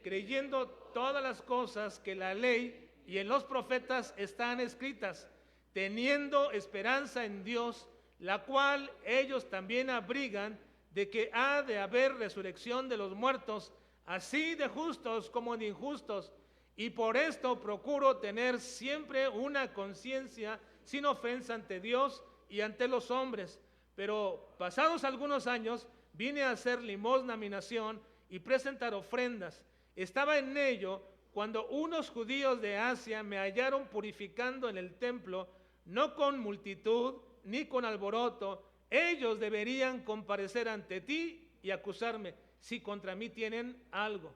Speaker 1: creyendo todas las cosas que la ley y en los profetas están escritas, teniendo esperanza en Dios, la cual ellos también abrigan, de que ha de haber resurrección de los muertos, así de justos como de injustos. Y por esto procuro tener siempre una conciencia sin ofensa ante Dios y ante los hombres. Pero pasados algunos años vine a hacer limosna a mi nación y presentar ofrendas. Estaba en ello cuando unos judíos de Asia me hallaron purificando en el templo, no con multitud ni con alboroto. Ellos deberían comparecer ante ti y acusarme si contra mí tienen algo.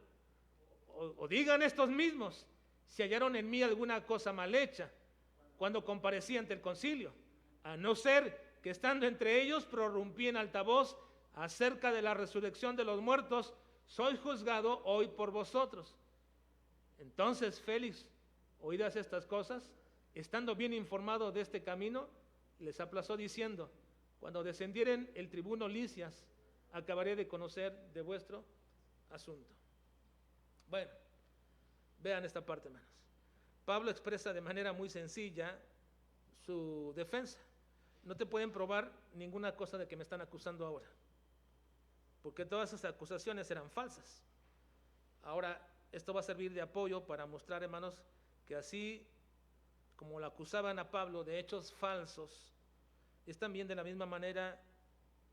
Speaker 1: O digan estos mismos si hallaron en mí alguna cosa mal hecha cuando comparecí ante el concilio, a no ser que estando entre ellos prorrumpí en alta voz acerca de la resurrección de los muertos. Soy juzgado hoy por vosotros. Entonces Félix, oídas estas cosas, estando bien informado de este camino, les aplazó diciendo: cuando descendieren el tribuno Licias, acabaré de conocer de vuestro asunto. Bueno, vean esta parte, hermanos. Pablo expresa de manera muy sencilla su defensa. No te pueden probar ninguna cosa de que me están acusando ahora, porque todas esas acusaciones eran falsas. Ahora, esto va a servir de apoyo para mostrar, hermanos, que así como lo acusaban a Pablo de hechos falsos, es también de la misma manera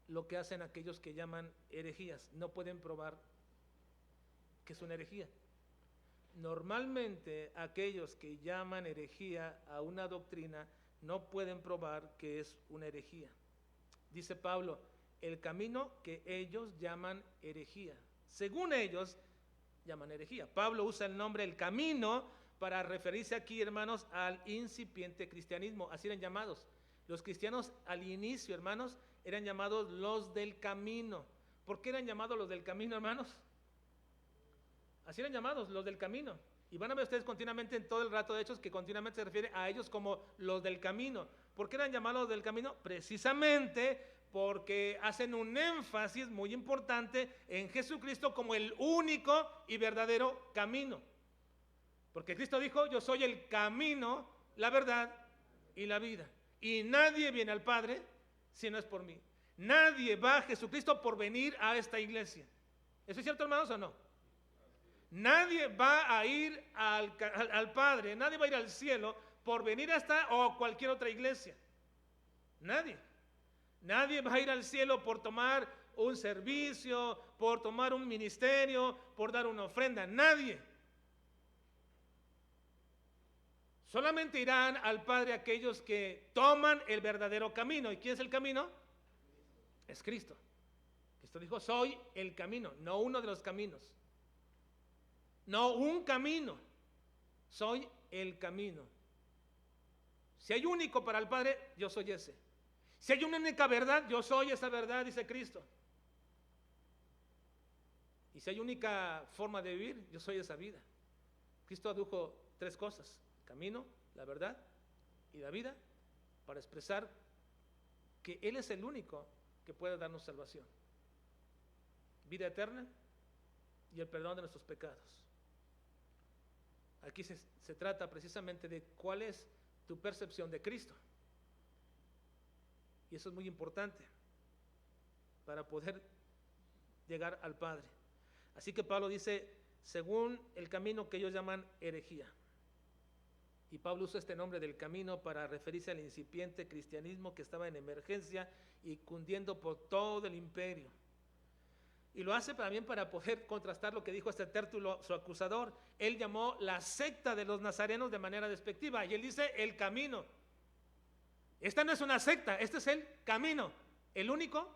Speaker 1: lo que hacen aquellos que llaman herejías. No pueden probar que es una herejía. Normalmente aquellos que llaman herejía a una doctrina no pueden probar que es una herejía. Dice Pablo, el camino que ellos llaman herejía. Según ellos, llaman herejía. Pablo usa el nombre el camino para referirse aquí, hermanos, al incipiente cristianismo. Así eran llamados. Los cristianos al inicio, hermanos, eran llamados los del camino. ¿Por qué eran llamados los del camino, hermanos? Así eran llamados, los del camino. Y van a ver ustedes continuamente en todo el rato de Hechos que continuamente se refiere a ellos como los del camino. ¿Por qué eran llamados del camino? Precisamente porque hacen un énfasis muy importante en Jesucristo como el único y verdadero camino. Porque Cristo dijo, yo soy el camino, la verdad y la vida. Y nadie viene al Padre si no es por mí. Nadie va a Jesucristo por venir a esta iglesia. ¿Eso es cierto, hermanos, o no? Nadie va a ir al Padre, nadie va a ir al cielo por venir a esta o cualquier otra iglesia. Nadie. Nadie va a ir al cielo por tomar un servicio, por tomar un ministerio, por dar una ofrenda. Nadie. Solamente irán al Padre aquellos que toman el verdadero camino. ¿Y quién es el camino? Es Cristo. Cristo dijo, soy el camino, no uno de los caminos. No un camino, soy el camino. Si hay único para el Padre, yo soy ese. Si hay una única verdad, yo soy esa verdad, dice Cristo. Y si hay única forma de vivir, yo soy esa vida. Cristo adujo tres cosas: camino, la verdad y la vida, para expresar que Él es el único que puede darnos salvación, vida eterna y el perdón de nuestros pecados. Aquí se trata precisamente de cuál es tu percepción de Cristo. Y eso es muy importante para poder llegar al Padre. Así que Pablo dice, según el camino que ellos llaman herejía. Y Pablo usa este nombre del camino para referirse al incipiente cristianismo que estaba en emergencia y cundiendo por todo el imperio. Y lo hace también para poder contrastar lo que dijo este Tértulo, su acusador. Él llamó la secta de los nazarenos de manera despectiva, y él dice el camino. Esta no es una secta, este es el camino, el único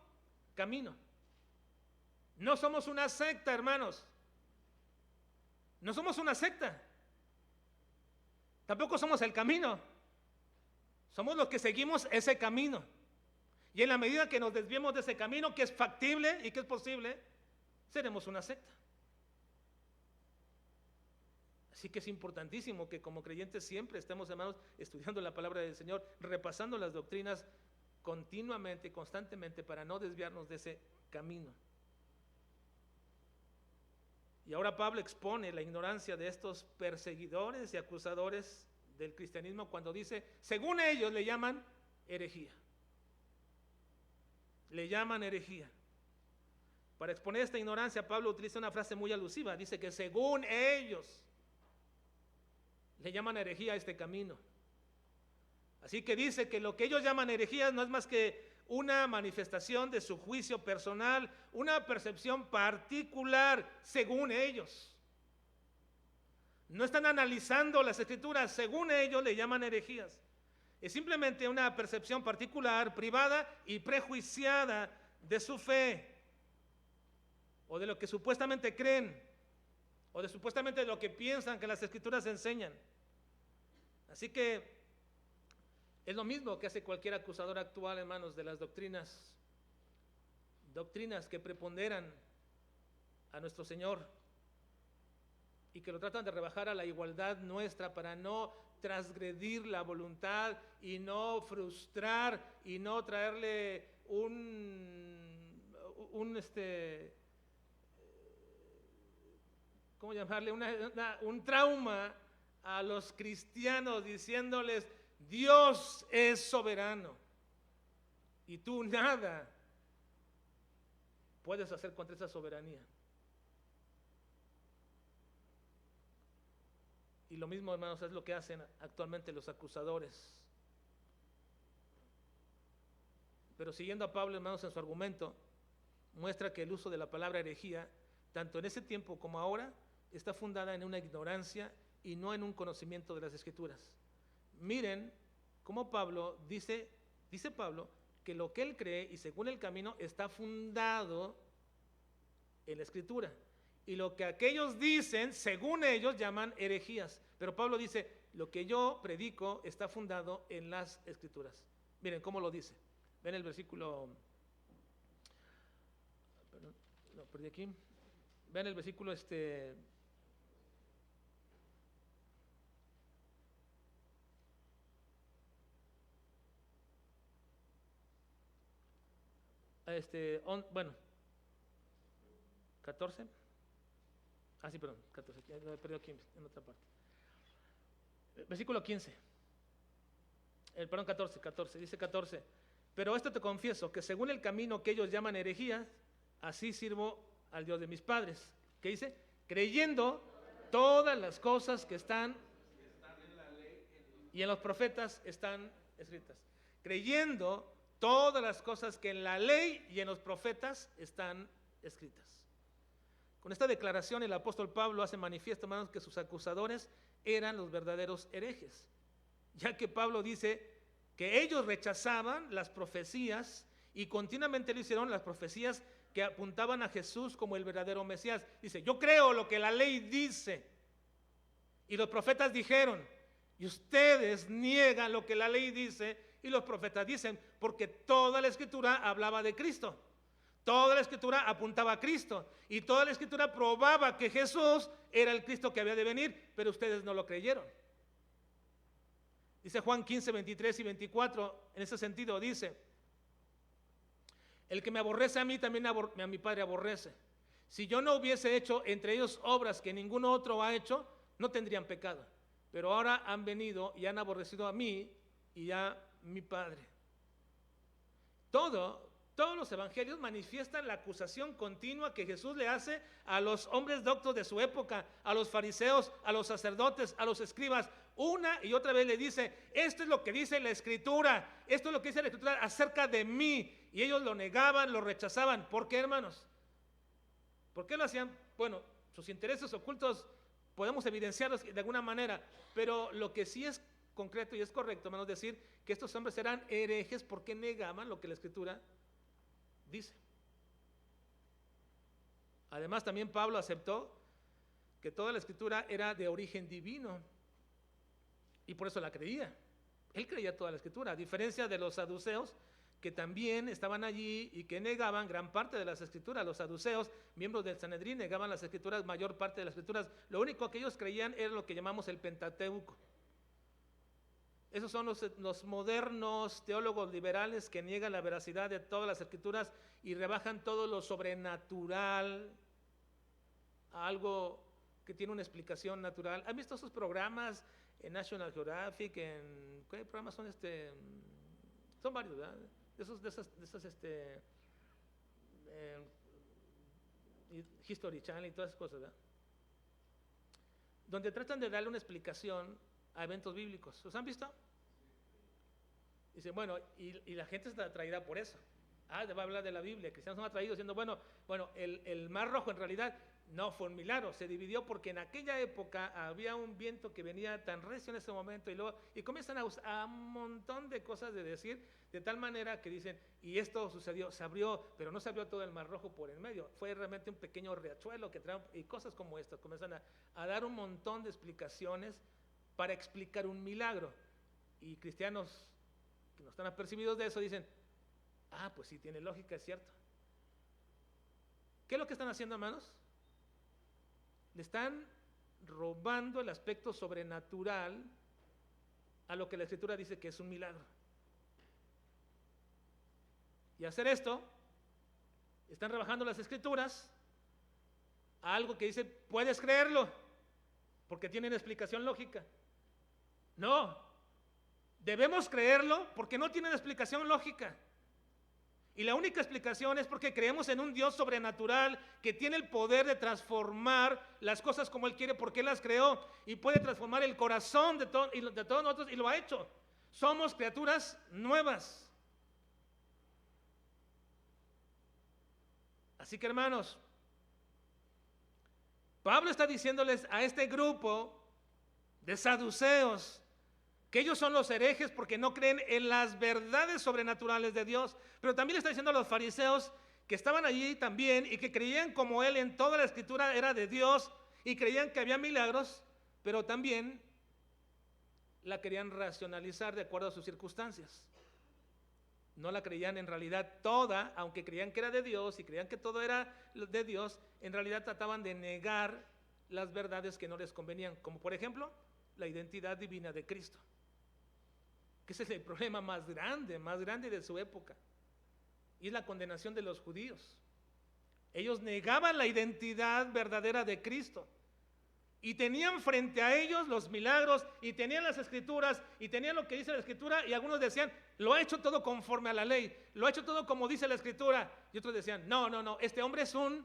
Speaker 1: camino. No somos una secta, hermanos. No somos una secta. Tampoco somos el camino. Somos los que seguimos ese camino. Y en la medida que nos desviemos de ese camino, que es factible y que es posible, seremos una secta. Así que es importantísimo que como creyentes siempre estemos, hermanos, estudiando la palabra del Señor, repasando las doctrinas continuamente, constantemente, para no desviarnos de ese camino. Y ahora Pablo expone la ignorancia de estos perseguidores y acusadores del cristianismo cuando dice, según ellos le llaman herejía. Le llaman herejía. Para exponer esta ignorancia, Pablo utiliza una frase muy alusiva. Dice que según ellos le llaman herejía a este camino. Así que dice que lo que ellos llaman herejía no es más que una manifestación de su juicio personal, una percepción particular según ellos. No están analizando las escrituras, según ellos le llaman herejías. Es simplemente una percepción particular, privada y prejuiciada de su fe, o de lo que supuestamente creen, o de supuestamente lo que piensan que las escrituras enseñan. Así que es lo mismo que hace cualquier acusador actual, hermanos, de las doctrinas que preponderan a nuestro Señor y que lo tratan de rebajar a la igualdad nuestra para no transgredir la voluntad y no frustrar y no traerle ¿cómo llamarle? Un trauma a los cristianos diciéndoles, Dios es soberano y tú nada puedes hacer contra esa soberanía. Y lo mismo, hermanos, es lo que hacen actualmente los acusadores. Pero siguiendo a Pablo, hermanos, en su argumento, muestra que el uso de la palabra herejía, tanto en ese tiempo como ahora, está fundada en una ignorancia y no en un conocimiento de las Escrituras. Miren cómo Pablo dice Pablo que lo que él cree y según el camino está fundado en la Escritura. Y lo que aquellos dicen, según ellos, llaman herejías. Pero Pablo dice, lo que yo predico está fundado en las Escrituras. Miren cómo lo dice. Ven el versículo, perdón, lo perdí aquí. Ven el versículo bueno, 14. Ah, sí, perdón, 14, ya lo he perdido aquí en otra parte. Versículo 15. Perdón, 14, dice 14. Pero esto te confieso, que según el camino que ellos llaman herejía, así sirvo al Dios de mis padres. ¿Qué dice? Creyendo todas las cosas que están en la ley y en los profetas están escritas. Creyendo todas las cosas que en la ley y en los profetas están escritas. Con esta declaración el apóstol Pablo hace manifiesto, hermanos, que sus acusadores eran los verdaderos herejes, ya que Pablo dice que ellos rechazaban las profecías y continuamente lo hicieron, las profecías que apuntaban a Jesús como el verdadero Mesías. Dice, yo creo lo que la ley dice y los profetas dijeron, y ustedes niegan lo que la ley dice y los profetas dicen, porque toda la escritura hablaba de Cristo. Toda la escritura apuntaba a Cristo y toda la escritura probaba que Jesús era el Cristo que había de venir, pero ustedes no lo creyeron. Dice Juan 15, 23 y 24, en ese sentido dice, el que me aborrece a mí, también a mi Padre aborrece. Si yo no hubiese hecho entre ellos obras que ninguno otro ha hecho, no tendrían pecado. Pero ahora han venido y han aborrecido a mí y a mi Padre. Todos los evangelios manifiestan la acusación continua que Jesús le hace a los hombres doctos de su época, a los fariseos, a los sacerdotes, a los escribas. Una y otra vez le dice, esto es lo que dice la Escritura, esto es lo que dice la Escritura acerca de mí. Y ellos lo negaban, lo rechazaban. ¿Por qué, hermanos? ¿Por qué lo hacían? Bueno, sus intereses ocultos podemos evidenciarlos de alguna manera, pero lo que sí es concreto y es correcto, hermanos, decir que estos hombres eran herejes porque negaban lo que la Escritura dice. Además, también Pablo aceptó que toda la Escritura era de origen divino y por eso la creía. Él creía toda la Escritura, a diferencia de los saduceos, que también estaban allí y que negaban gran parte de las Escrituras. Los saduceos, miembros del Sanedrín, negaban las Escrituras, mayor parte de las Escrituras. Lo único que ellos creían era lo que llamamos el Pentateuco. Esos son los modernos teólogos liberales que niegan la veracidad de todas las Escrituras y rebajan todo lo sobrenatural a algo que tiene una explicación natural. ¿Han visto esos programas en National Geographic? ¿Qué programas son? Son varios, ¿verdad? History Channel y todas esas cosas, ¿verdad? Donde tratan de darle una explicación a eventos bíblicos. ¿Los han visto? Dicen, bueno, y la gente está atraída por eso. Va a hablar de la Biblia. Cristianos son atraídos diciendo, bueno, el Mar Rojo en realidad no fue un milagro, se dividió porque en aquella época había un viento que venía tan recio en ese momento y comienzan a usar un montón de cosas de decir, de tal manera que dicen, y esto sucedió, se abrió, pero no se abrió todo el Mar Rojo por el medio, fue realmente un pequeño riachuelo que trae, y cosas como estas, comienzan a dar un montón de explicaciones para explicar un milagro. Y cristianos que no están apercibidos de eso dicen, pues sí, tiene lógica, es cierto. ¿Qué es lo que están haciendo, hermanos? Le están robando el aspecto sobrenatural a lo que la Escritura dice que es un milagro. Y hacer esto, están rebajando las Escrituras a algo que dice, puedes creerlo, porque tienen explicación lógica. No, debemos creerlo porque no tienen explicación lógica. Y la única explicación es porque creemos en un Dios sobrenatural que tiene el poder de transformar las cosas como Él quiere, porque Él las creó y puede transformar el corazón de todos nosotros, y lo ha hecho. Somos criaturas nuevas. Así que, hermanos, Pablo está diciéndoles a este grupo de saduceos que ellos son los herejes porque no creen en las verdades sobrenaturales de Dios, pero también le está diciendo a los fariseos que estaban allí también y que creían como él en toda la Escritura era de Dios y creían que había milagros, pero también la querían racionalizar de acuerdo a sus circunstancias. No la creían en realidad toda, aunque creían que era de Dios y creían que todo era de Dios, en realidad trataban de negar las verdades que no les convenían, como por ejemplo la identidad divina de Cristo, que ese es el problema más grande de su época, y es la condenación de los judíos. Ellos negaban la identidad verdadera de Cristo, Y tenían frente a ellos los milagros, y tenían las escrituras, y tenían lo que dice la escritura, y algunos decían, lo ha hecho todo conforme a la ley, lo ha hecho todo como dice la escritura. Y otros decían, no, este hombre es un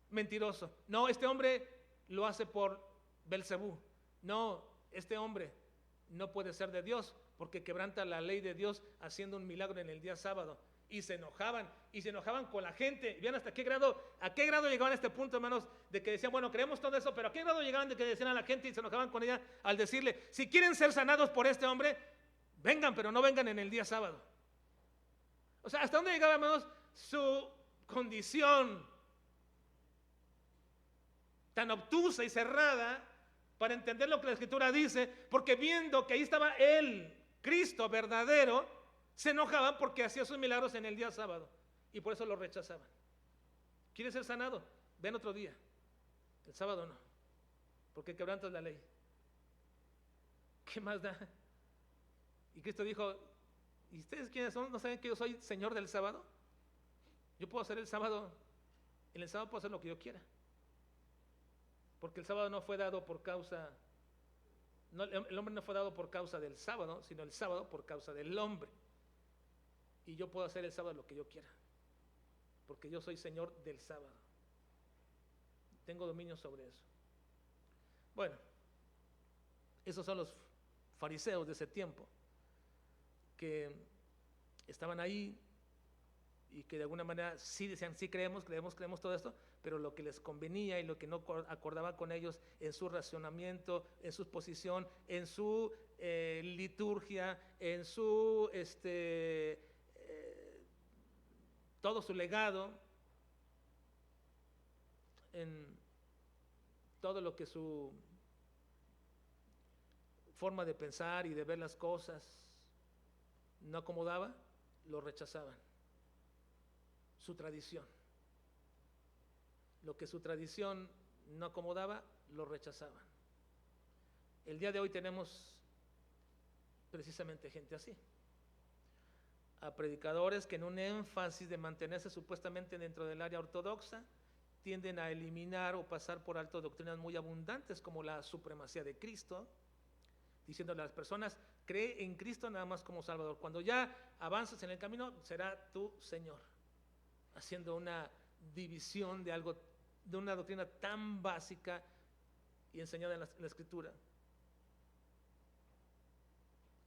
Speaker 1: mentiroso. No, este hombre lo hace por Belcebú. No, este hombre no puede ser de Dios, porque quebranta la ley de Dios haciendo un milagro en el día sábado. Y se enojaban con la gente. ¿Vean a qué grado llegaban a este punto, hermanos? De que decían, bueno, creemos todo eso, pero ¿a qué grado llegaban de que decían a la gente y se enojaban con ella al decirle, si quieren ser sanados por este hombre, vengan, pero no vengan en el día sábado? O sea, ¿hasta dónde llegaba, hermanos, su condición tan obtusa y cerrada para entender lo que la escritura dice? Porque viendo que ahí estaba el Cristo verdadero, se enojaban porque hacía sus milagros en el día sábado, y por eso lo rechazaban. ¿Quieres ser sanado? Ven otro día, el sábado no, porque quebrantas la ley. ¿Qué más da? Y Cristo dijo, ¿y ustedes quiénes son? ¿No saben que yo soy Señor del sábado? Yo puedo hacer el sábado, en el sábado puedo hacer lo que yo quiera, porque el sábado no fue dado por causa, no, el hombre no fue dado por causa del sábado, sino el sábado por causa del hombre. Y yo puedo hacer el sábado lo que yo quiera, porque yo soy Señor del sábado. Tengo dominio sobre eso. Bueno, esos son los fariseos de ese tiempo, que estaban ahí y que de alguna manera sí decían, sí creemos todo esto, pero lo que les convenía y lo que no acordaba con ellos en su racionamiento, en su posición, en su liturgia, en su todo su legado, en todo lo que su forma de pensar y de ver las cosas no acomodaba, lo rechazaban. Su tradición, lo que su tradición no acomodaba, lo rechazaban. El día de hoy tenemos precisamente gente así, a predicadores que en un énfasis de mantenerse supuestamente dentro del área ortodoxa, tienden a eliminar o pasar por alto doctrinas muy abundantes como la supremacía de Cristo, diciéndole a las personas, cree en Cristo nada más como Salvador. Cuando ya avanzas en el camino, será tu Señor. Haciendo una división de algo, de una doctrina tan básica y enseñada en la Escritura.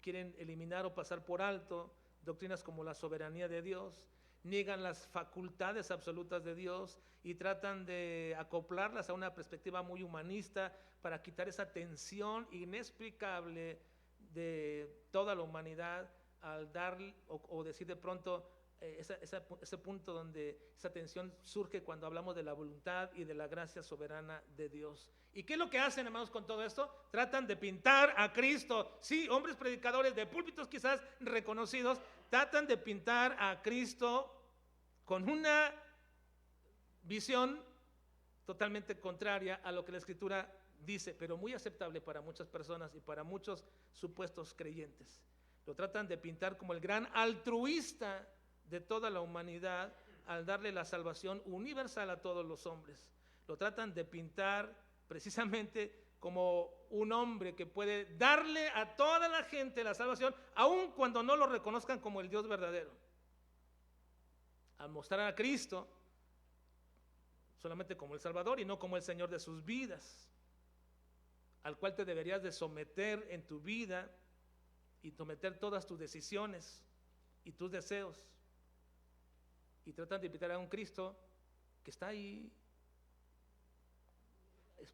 Speaker 1: Quieren eliminar o pasar por alto doctrinas como la soberanía de Dios, niegan las facultades absolutas de Dios y tratan de acoplarlas a una perspectiva muy humanista para quitar esa tensión inexplicable de toda la humanidad al dar o decir de pronto ese punto donde esa tensión surge cuando hablamos de la voluntad y de la gracia soberana de Dios. ¿Y qué es lo que hacen, hermanos, con todo esto? Tratan de pintar a Cristo. Sí, hombres predicadores de púlpitos quizás reconocidos, tratan de pintar a Cristo con una visión totalmente contraria a lo que la Escritura dice, pero muy aceptable para muchas personas y para muchos supuestos creyentes. Lo tratan de pintar como el gran altruista de toda la humanidad al darle la salvación universal a todos los hombres. Lo tratan de pintar precisamente como un hombre que puede darle a toda la gente la salvación, aun cuando no lo reconozcan como el Dios verdadero. Al mostrar a Cristo solamente como el Salvador y no como el Señor de sus vidas, al cual te deberías de someter en tu vida y someter todas tus decisiones y tus deseos. Y tratan de invitar a un Cristo que está ahí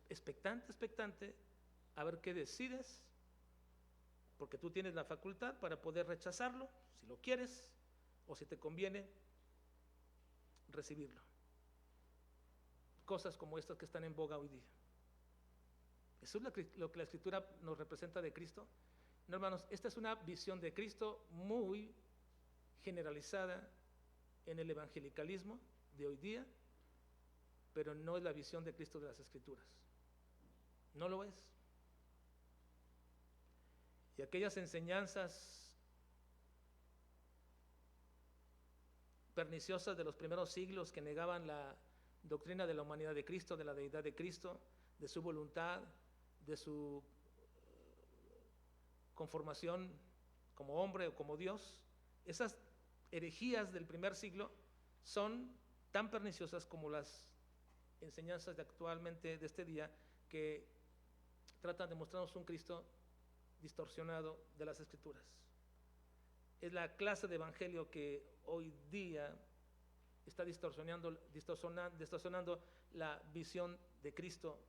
Speaker 1: expectante a ver qué decides, porque tú tienes la facultad para poder rechazarlo si lo quieres o si te conviene recibirlo. Cosas como estas que están en boga hoy día. Eso es lo que la Escritura nos representa de Cristo. No, hermanos, esta es una visión de Cristo muy generalizada en el evangelicalismo de hoy día, pero no es la visión de Cristo de las Escrituras. No lo es. Y aquellas enseñanzas perniciosas de los primeros siglos que negaban la doctrina de la humanidad de Cristo, de la deidad de Cristo, de su voluntad, de su conformación como hombre o como Dios. Esas herejías del primer siglo son tan perniciosas como las enseñanzas de actualmente, de este día, que tratan de mostrarnos un Cristo distorsionado de las Escrituras. Es la clase de evangelio que hoy día está distorsionando la visión de Cristo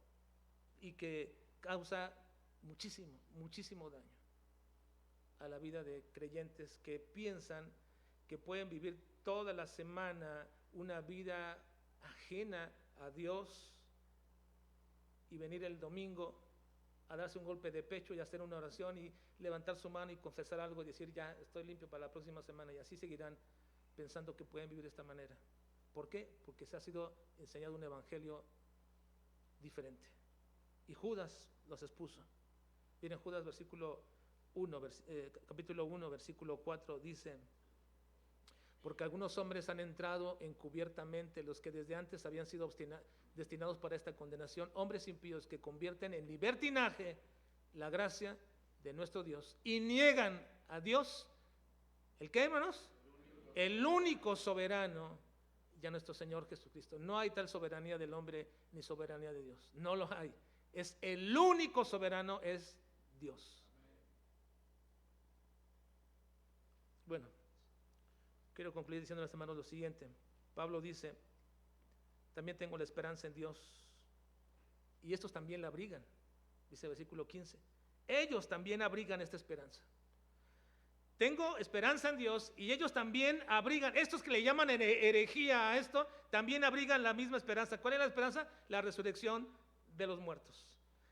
Speaker 1: y que causa muchísimo daño a la vida de creyentes que piensan que pueden vivir toda la semana una vida ajena a Dios y venir el domingo a darse un golpe de pecho y hacer una oración y levantar su mano y confesar algo y decir ya estoy limpio para la próxima semana, y así seguirán pensando que pueden vivir de esta manera. ¿Por qué? Porque se ha sido enseñado un evangelio diferente y Judas los expuso. Miren, Judas capítulo 1 versículo 4 dice: porque algunos hombres han entrado encubiertamente, los que desde antes habían sido destinados para esta condenación, hombres impíos que convierten en libertinaje la gracia de nuestro Dios y niegan a Dios, ¿el qué, hermanos? El único soberano, y a nuestro Señor Jesucristo. No hay tal soberanía del hombre ni soberanía de Dios, no lo hay. Es el único soberano, es Dios. Bueno, quiero concluir diciendo a los hermanos lo siguiente. Pablo dice: también tengo la esperanza en Dios, y estos también la abrigan. Dice el versículo 15: ellos también abrigan esta esperanza. Tengo esperanza en Dios y ellos también abrigan. Estos que le llaman herejía a esto, también abrigan la misma esperanza. ¿Cuál es la esperanza? La resurrección de los muertos.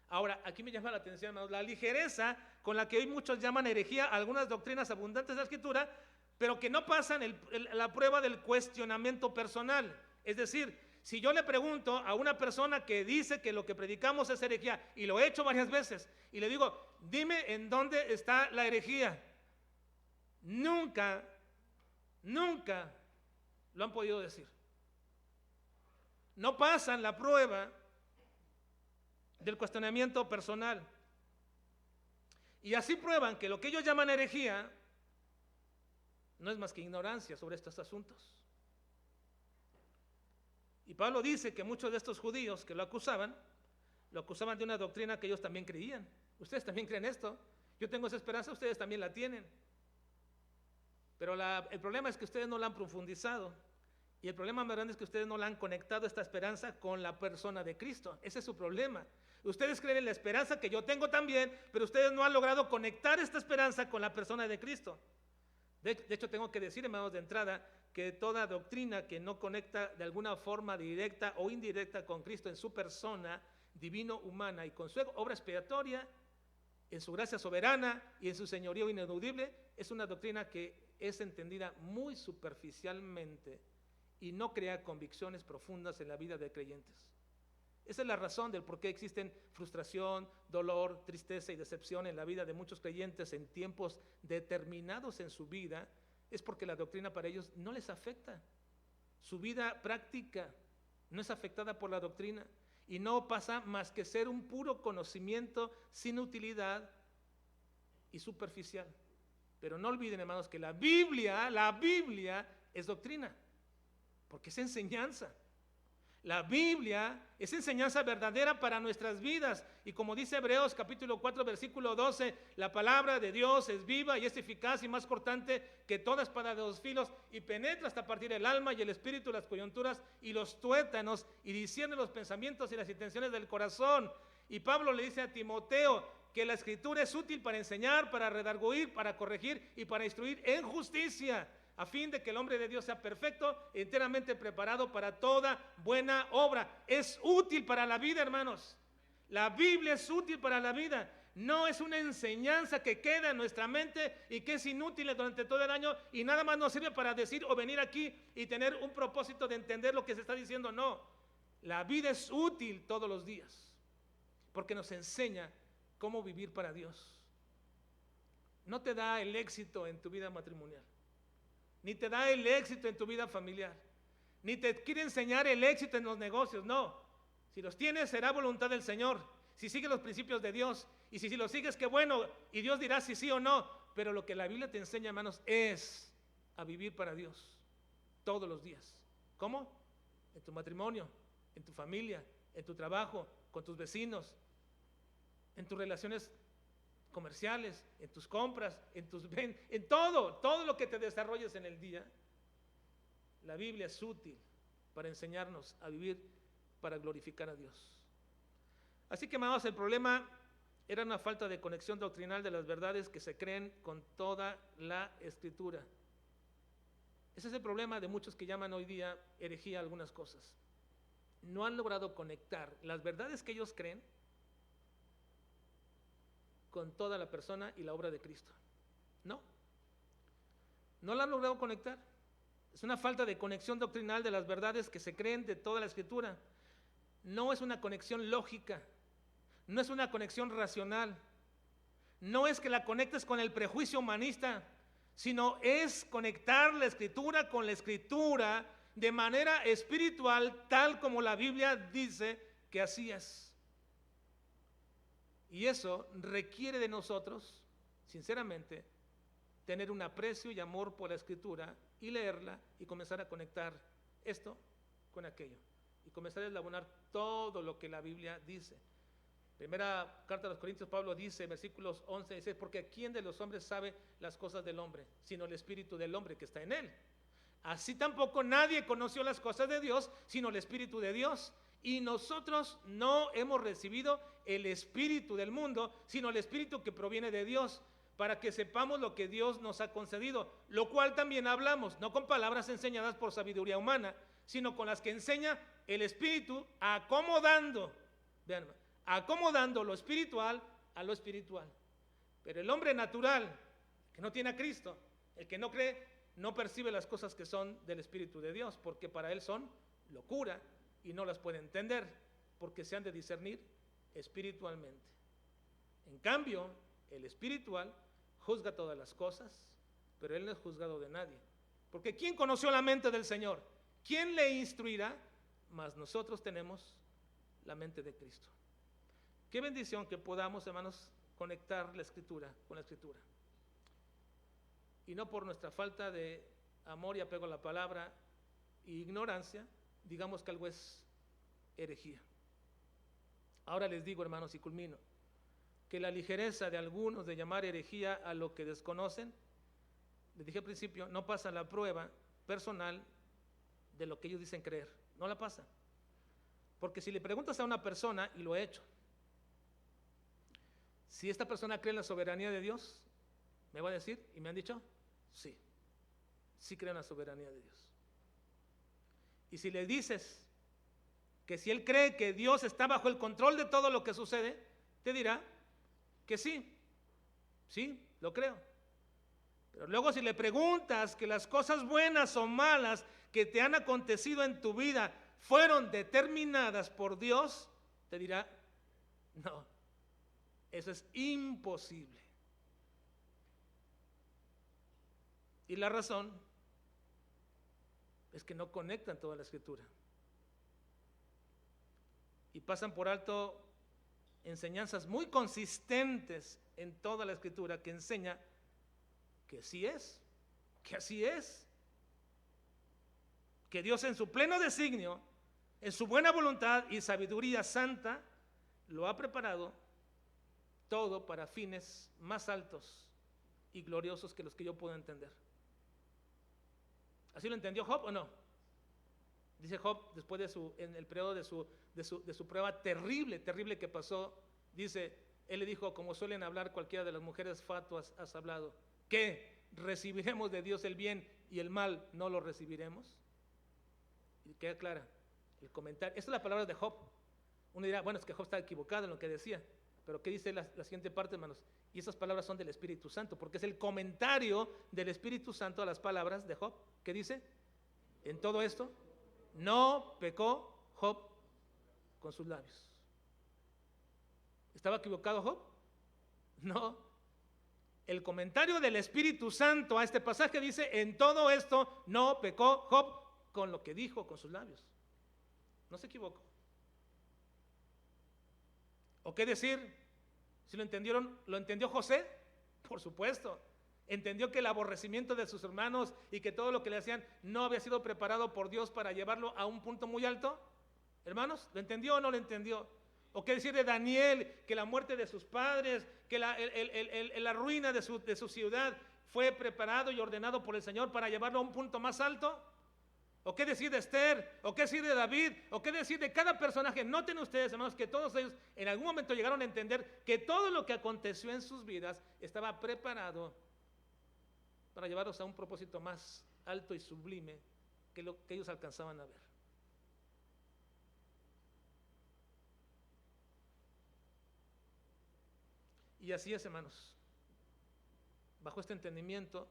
Speaker 1: Ahora, aquí me llama la atención, hermanos, la ligereza con la que hoy muchos llaman herejía algunas doctrinas abundantes de la Escritura, pero que no pasan la prueba del cuestionamiento personal. Es decir, si yo le pregunto a una persona que dice que lo que predicamos es herejía, y lo he hecho varias veces, y le digo, dime en dónde está la herejía, nunca lo han podido decir. No pasan la prueba del cuestionamiento personal. Y así prueban que lo que ellos llaman herejía no es más que ignorancia sobre estos asuntos. Y Pablo dice que muchos de estos judíos que lo acusaban de una doctrina que ellos también creían. Ustedes también creen esto. Yo tengo esa esperanza, ustedes también la tienen. Pero el problema es que ustedes no la han profundizado. Y el problema más grande es que ustedes no la han conectado, esta esperanza, con la persona de Cristo. Ese es su problema. Ustedes creen en la esperanza que yo tengo también, pero ustedes no han logrado conectar esta esperanza con la persona de Cristo. De hecho, tengo que decir, hermanos, de entrada, que toda doctrina que no conecta de alguna forma directa o indirecta con Cristo en su persona divino-humana y con su obra expiatoria, en su gracia soberana y en su señorío ineludible, es una doctrina que es entendida muy superficialmente y no crea convicciones profundas en la vida de creyentes. Esa es la razón del por qué existen frustración, dolor, tristeza y decepción en la vida de muchos creyentes en tiempos determinados en su vida. Es porque la doctrina para ellos no les afecta. Su vida práctica no es afectada por la doctrina y no pasa más que ser un puro conocimiento sin utilidad y superficial. Pero no olviden, hermanos, que la Biblia es doctrina, porque es enseñanza. La Biblia es enseñanza verdadera para nuestras vidas. Y como dice Hebreos capítulo 4 versículo 12, la palabra de Dios es viva y es eficaz y más cortante que toda espada de dos filos, y penetra hasta partir el alma y el espíritu, las coyunturas y los tuétanos, y discierne los pensamientos y las intenciones del corazón. Y Pablo le dice a Timoteo que la escritura es útil para enseñar, para redarguir, para corregir y para instruir en justicia, a fin de que el hombre de Dios sea perfecto, enteramente preparado para toda buena obra. Es útil para la vida, hermanos. La Biblia es útil para la vida. No es una enseñanza que queda en nuestra mente y que es inútil durante todo el año y nada más nos sirve para decir o venir aquí y tener un propósito de entender lo que se está diciendo. No, la vida es útil todos los días porque nos enseña cómo vivir para Dios. No te da el éxito en tu vida matrimonial, ni te da el éxito en tu vida familiar, ni te quiere enseñar el éxito en los negocios, no. Si los tienes, será voluntad del Señor. Si sigues los principios de Dios, y si los sigues, qué bueno, y Dios dirá si sí o no. Pero lo que la Biblia te enseña, hermanos, es a vivir para Dios todos los días. ¿Cómo? En tu matrimonio, en tu familia, en tu trabajo, con tus vecinos, en tus relaciones comerciales, en tus compras, en todo lo que te desarrolles en el día. La Biblia es útil para enseñarnos a vivir para glorificar a Dios. Así que, amados, el problema era una falta de conexión doctrinal de las verdades que se creen con toda la Escritura. Ese es el problema de muchos que llaman hoy día herejía algunas cosas. No han logrado conectar las verdades que ellos creen con toda la persona y la obra de Cristo. No la han logrado conectar. Es una falta de conexión doctrinal de las verdades que se creen de toda la Escritura. No es una conexión lógica, no es una conexión racional, no es que la conectes con el prejuicio humanista, sino es conectar la Escritura con la Escritura de manera espiritual, tal como la Biblia dice que así es. Y eso requiere de nosotros, sinceramente, tener un aprecio y amor por la Escritura y leerla y comenzar a conectar esto con aquello y comenzar a eslabonar todo lo que la Biblia dice. Primera carta a los Corintios, Pablo dice, versículos 11 y 16, porque ¿quién de los hombres sabe las cosas del hombre, sino el espíritu del hombre que está en él? Así tampoco nadie conoció las cosas de Dios, sino el espíritu de Dios. Y nosotros no hemos recibido el espíritu del mundo, sino el espíritu que proviene de Dios, para que sepamos lo que Dios nos ha concedido, lo cual también hablamos, no con palabras enseñadas por sabiduría humana, sino con las que enseña el Espíritu, acomodando lo espiritual a lo espiritual. Pero el hombre natural, que no tiene a Cristo, el que no cree, no percibe las cosas que son del Espíritu de Dios, porque para él son locura y no las puede entender, porque se han de discernir espiritualmente. En cambio, el espiritual juzga todas las cosas, pero él no es juzgado de nadie. Porque ¿quién conoció la mente del Señor? ¿Quién le instruirá? Mas nosotros tenemos la mente de Cristo. Qué bendición que podamos, hermanos, conectar la Escritura con la Escritura. Y no por nuestra falta de amor y apego a la palabra e ignorancia, digamos que algo es herejía. Ahora les digo, hermanos, y culmino, que la ligereza de algunos de llamar herejía a lo que desconocen, les dije al principio, no pasa la prueba personal de lo que ellos dicen creer, no la pasa. Porque si le preguntas a una persona, y lo he hecho, si esta persona cree en la soberanía de Dios, me va a decir, y me han dicho, sí cree en la soberanía de Dios. Y si le dices que si él cree que Dios está bajo el control de todo lo que sucede, te dirá que sí, lo creo. Pero luego si le preguntas que las cosas buenas o malas que te han acontecido en tu vida fueron determinadas por Dios, te dirá, no, eso es imposible. Y la razón es que no conectan toda la Escritura. Y pasan por alto enseñanzas muy consistentes en toda la Escritura que enseña que sí es, que así es, que Dios en su pleno designio, en su buena voluntad y sabiduría santa, lo ha preparado todo para fines más altos y gloriosos que los que yo puedo entender. ¿Así lo entendió Job o no? Dice Job, después en el periodo de su prueba terrible que pasó, dice, él le dijo, como suelen hablar cualquiera de las mujeres fatuas, has hablado, ¿qué? ¿Recibiremos de Dios el bien y el mal no lo recibiremos? Y queda clara el comentario. Esta es la palabra de Job. Uno dirá, bueno, es que Job está equivocado en lo que decía, pero ¿qué dice la siguiente parte, hermanos? Y esas palabras son del Espíritu Santo, porque es el comentario del Espíritu Santo a las palabras de Job. ¿Qué dice? En todo esto, no pecó Job con sus labios. ¿Estaba equivocado Job? No. El comentario del Espíritu Santo a este pasaje dice, en todo esto no pecó Job con lo que dijo con sus labios. No se equivocó. ¿O qué decir? Si lo entendieron, ¿lo entendió José? Por supuesto. Entendió que el aborrecimiento de sus hermanos y que todo lo que le hacían no había sido preparado por Dios para llevarlo a un punto muy alto. Hermanos, ¿lo entendió o no lo entendió? ¿O qué decir de Daniel? Que la muerte de sus padres, que la ruina de su ciudad fue preparado y ordenado por el Señor para llevarlo a un punto más alto. ¿O qué decir de Esther? ¿O qué decir de David? ¿O qué decir de cada personaje? Noten ustedes, hermanos, que todos ellos en algún momento llegaron a entender que todo lo que aconteció en sus vidas estaba preparado para llevarlos a un propósito más alto y sublime que lo que ellos alcanzaban a ver. Y así es, hermanos. Bajo este entendimiento,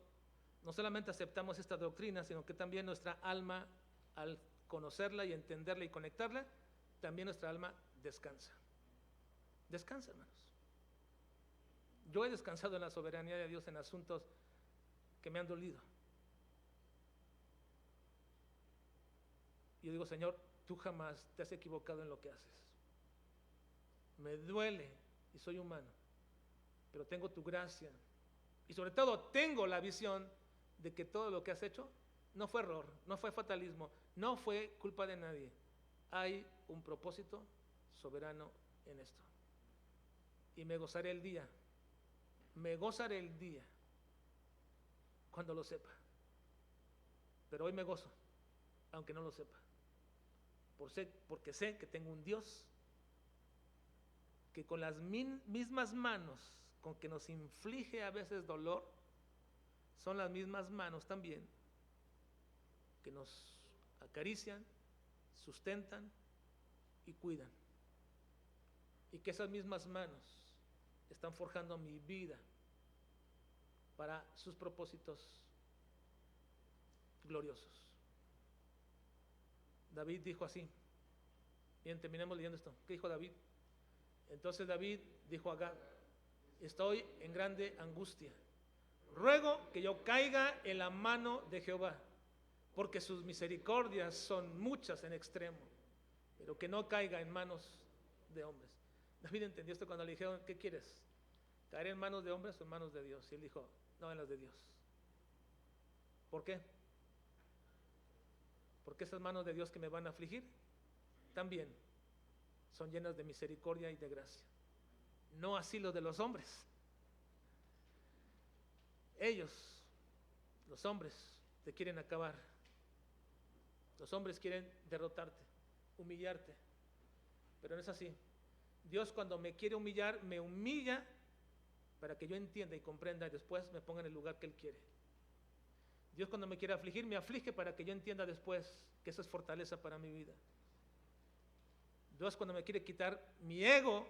Speaker 1: no solamente aceptamos esta doctrina, sino que también nuestra alma, al conocerla y entenderla y conectarla, también nuestra alma descansa. Descansa, hermanos. Yo he descansado en la soberanía de Dios en asuntos que me han dolido. Y yo digo, Señor, tú jamás te has equivocado en lo que haces. Me duele y soy humano, pero tengo tu gracia. Y sobre todo tengo la visión de que todo lo que has hecho no fue error, no fue fatalismo, no fue culpa de nadie. Hay un propósito soberano en esto. Y me gozaré el día cuando lo sepa. Pero hoy me gozo, aunque no lo sepa. Porque sé que tengo un Dios que con las mismas manos con que nos inflige a veces dolor, son las mismas manos también que nos acarician, sustentan y cuidan. Y que esas mismas manos están forjando mi vida para sus propósitos gloriosos. David dijo así. Bien, terminemos leyendo esto. ¿Qué dijo David? Entonces David dijo a Gad: estoy en grande angustia. Ruego que yo caiga en la mano de Jehová, porque sus misericordias son muchas en extremo, pero que no caiga en manos de hombres. David entendió esto cuando le dijeron: ¿qué quieres? ¿Caer en manos de hombres o en manos de Dios? Y él dijo: no, en las de Dios. ¿Por qué? Porque esas manos de Dios que me van a afligir también son llenas de misericordia y de gracia. No así los de los hombres. Ellos, los hombres, te quieren acabar. Los hombres quieren derrotarte, humillarte. Pero no es así. Dios, cuando me quiere humillar, me humilla para que yo entienda y comprenda y después me ponga en el lugar que Él quiere. Dios, cuando me quiere afligir, me aflige para que yo entienda después que eso es fortaleza para mi vida. Dios, cuando me quiere quitar mi ego,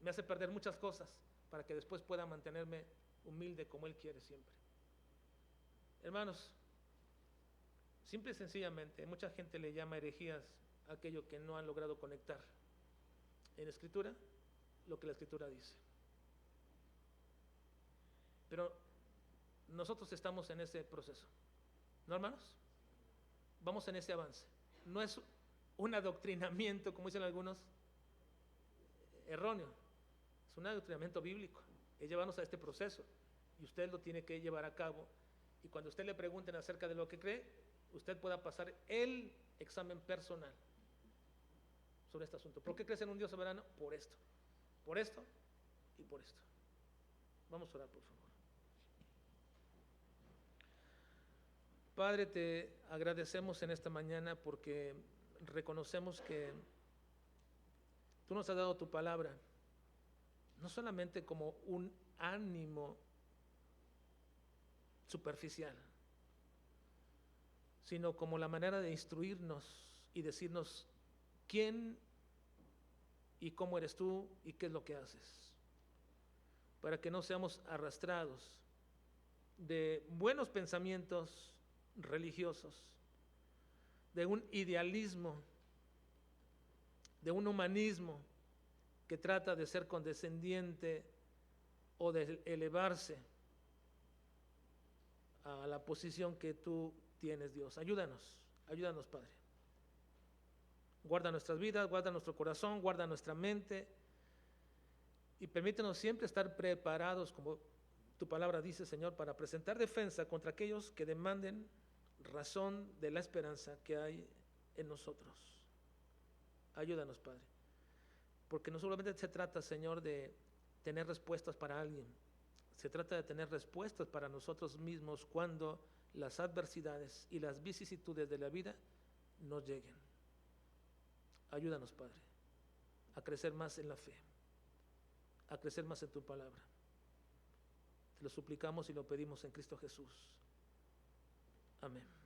Speaker 1: me hace perder muchas cosas para que después pueda mantenerme humilde como Él quiere siempre. Hermanos, simple y sencillamente, mucha gente le llama herejías a aquello que no han logrado conectar en la Escritura lo que la Escritura dice. Pero nosotros estamos en ese proceso, ¿no, hermanos? Vamos en ese avance. No es un adoctrinamiento, como dicen algunos, erróneo. Es un adoctrinamiento bíblico. Es llevarnos a este proceso y usted lo tiene que llevar a cabo. Y cuando usted le pregunten acerca de lo que cree, usted pueda pasar el examen personal sobre este asunto. ¿Por qué crees en un Dios soberano? Por esto y por esto. Vamos a orar, por favor. Padre, te agradecemos en esta mañana porque reconocemos que tú nos has dado tu palabra, no solamente como un ánimo superficial, sino como la manera de instruirnos y decirnos quién y cómo eres tú y qué es lo que haces, para que no seamos arrastrados de buenos pensamientos religiosos, de un idealismo, de un humanismo que trata de ser condescendiente o de elevarse a la posición que tú tienes, Dios. Ayúdanos Ayúdanos, Padre. Guarda nuestras vidas, guarda nuestro corazón, guarda nuestra mente y permítenos siempre estar preparados, como tu palabra dice, Señor, para presentar defensa contra aquellos que demanden razón de la esperanza que hay en nosotros. Ayúdanos, Padre, porque no solamente se trata, Señor, de tener respuestas para alguien, se trata de tener respuestas para nosotros mismos cuando las adversidades y las vicisitudes de la vida nos lleguen. Ayúdanos, Padre, a crecer más en la fe, a crecer más en tu palabra. Te lo suplicamos y lo pedimos en Cristo Jesús. Amén.